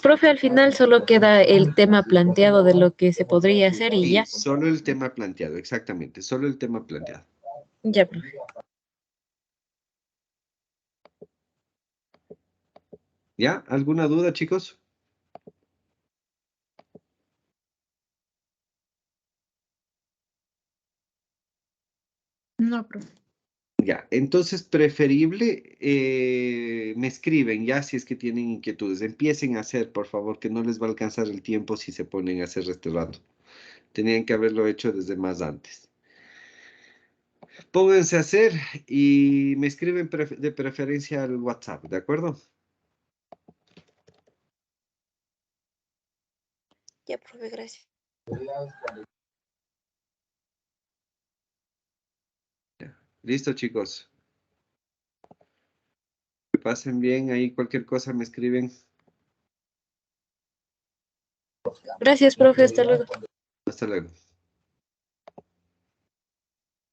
E: Profe, al final solo queda el tema planteado de lo que se podría hacer y
A: Sí,
E: ya.
A: solo el tema planteado, exactamente, solo el tema planteado.
E: Ya, profe.
A: ¿Ya? ¿Alguna duda, chicos?
D: No, profe.
A: Ya, entonces preferible, me escriben ya si es que tienen inquietudes. Empiecen a hacer, por favor, que no les va a alcanzar el tiempo si se ponen a hacer este rato. Tenían que haberlo hecho desde más antes. Pónganse a hacer y me escriben de preferencia al WhatsApp, ¿de acuerdo?
E: Ya, profe, gracias.
A: Listo, chicos. Que pasen bien, ahí cualquier cosa me escriben.
E: Gracias, profe, hasta luego.
A: Hasta luego.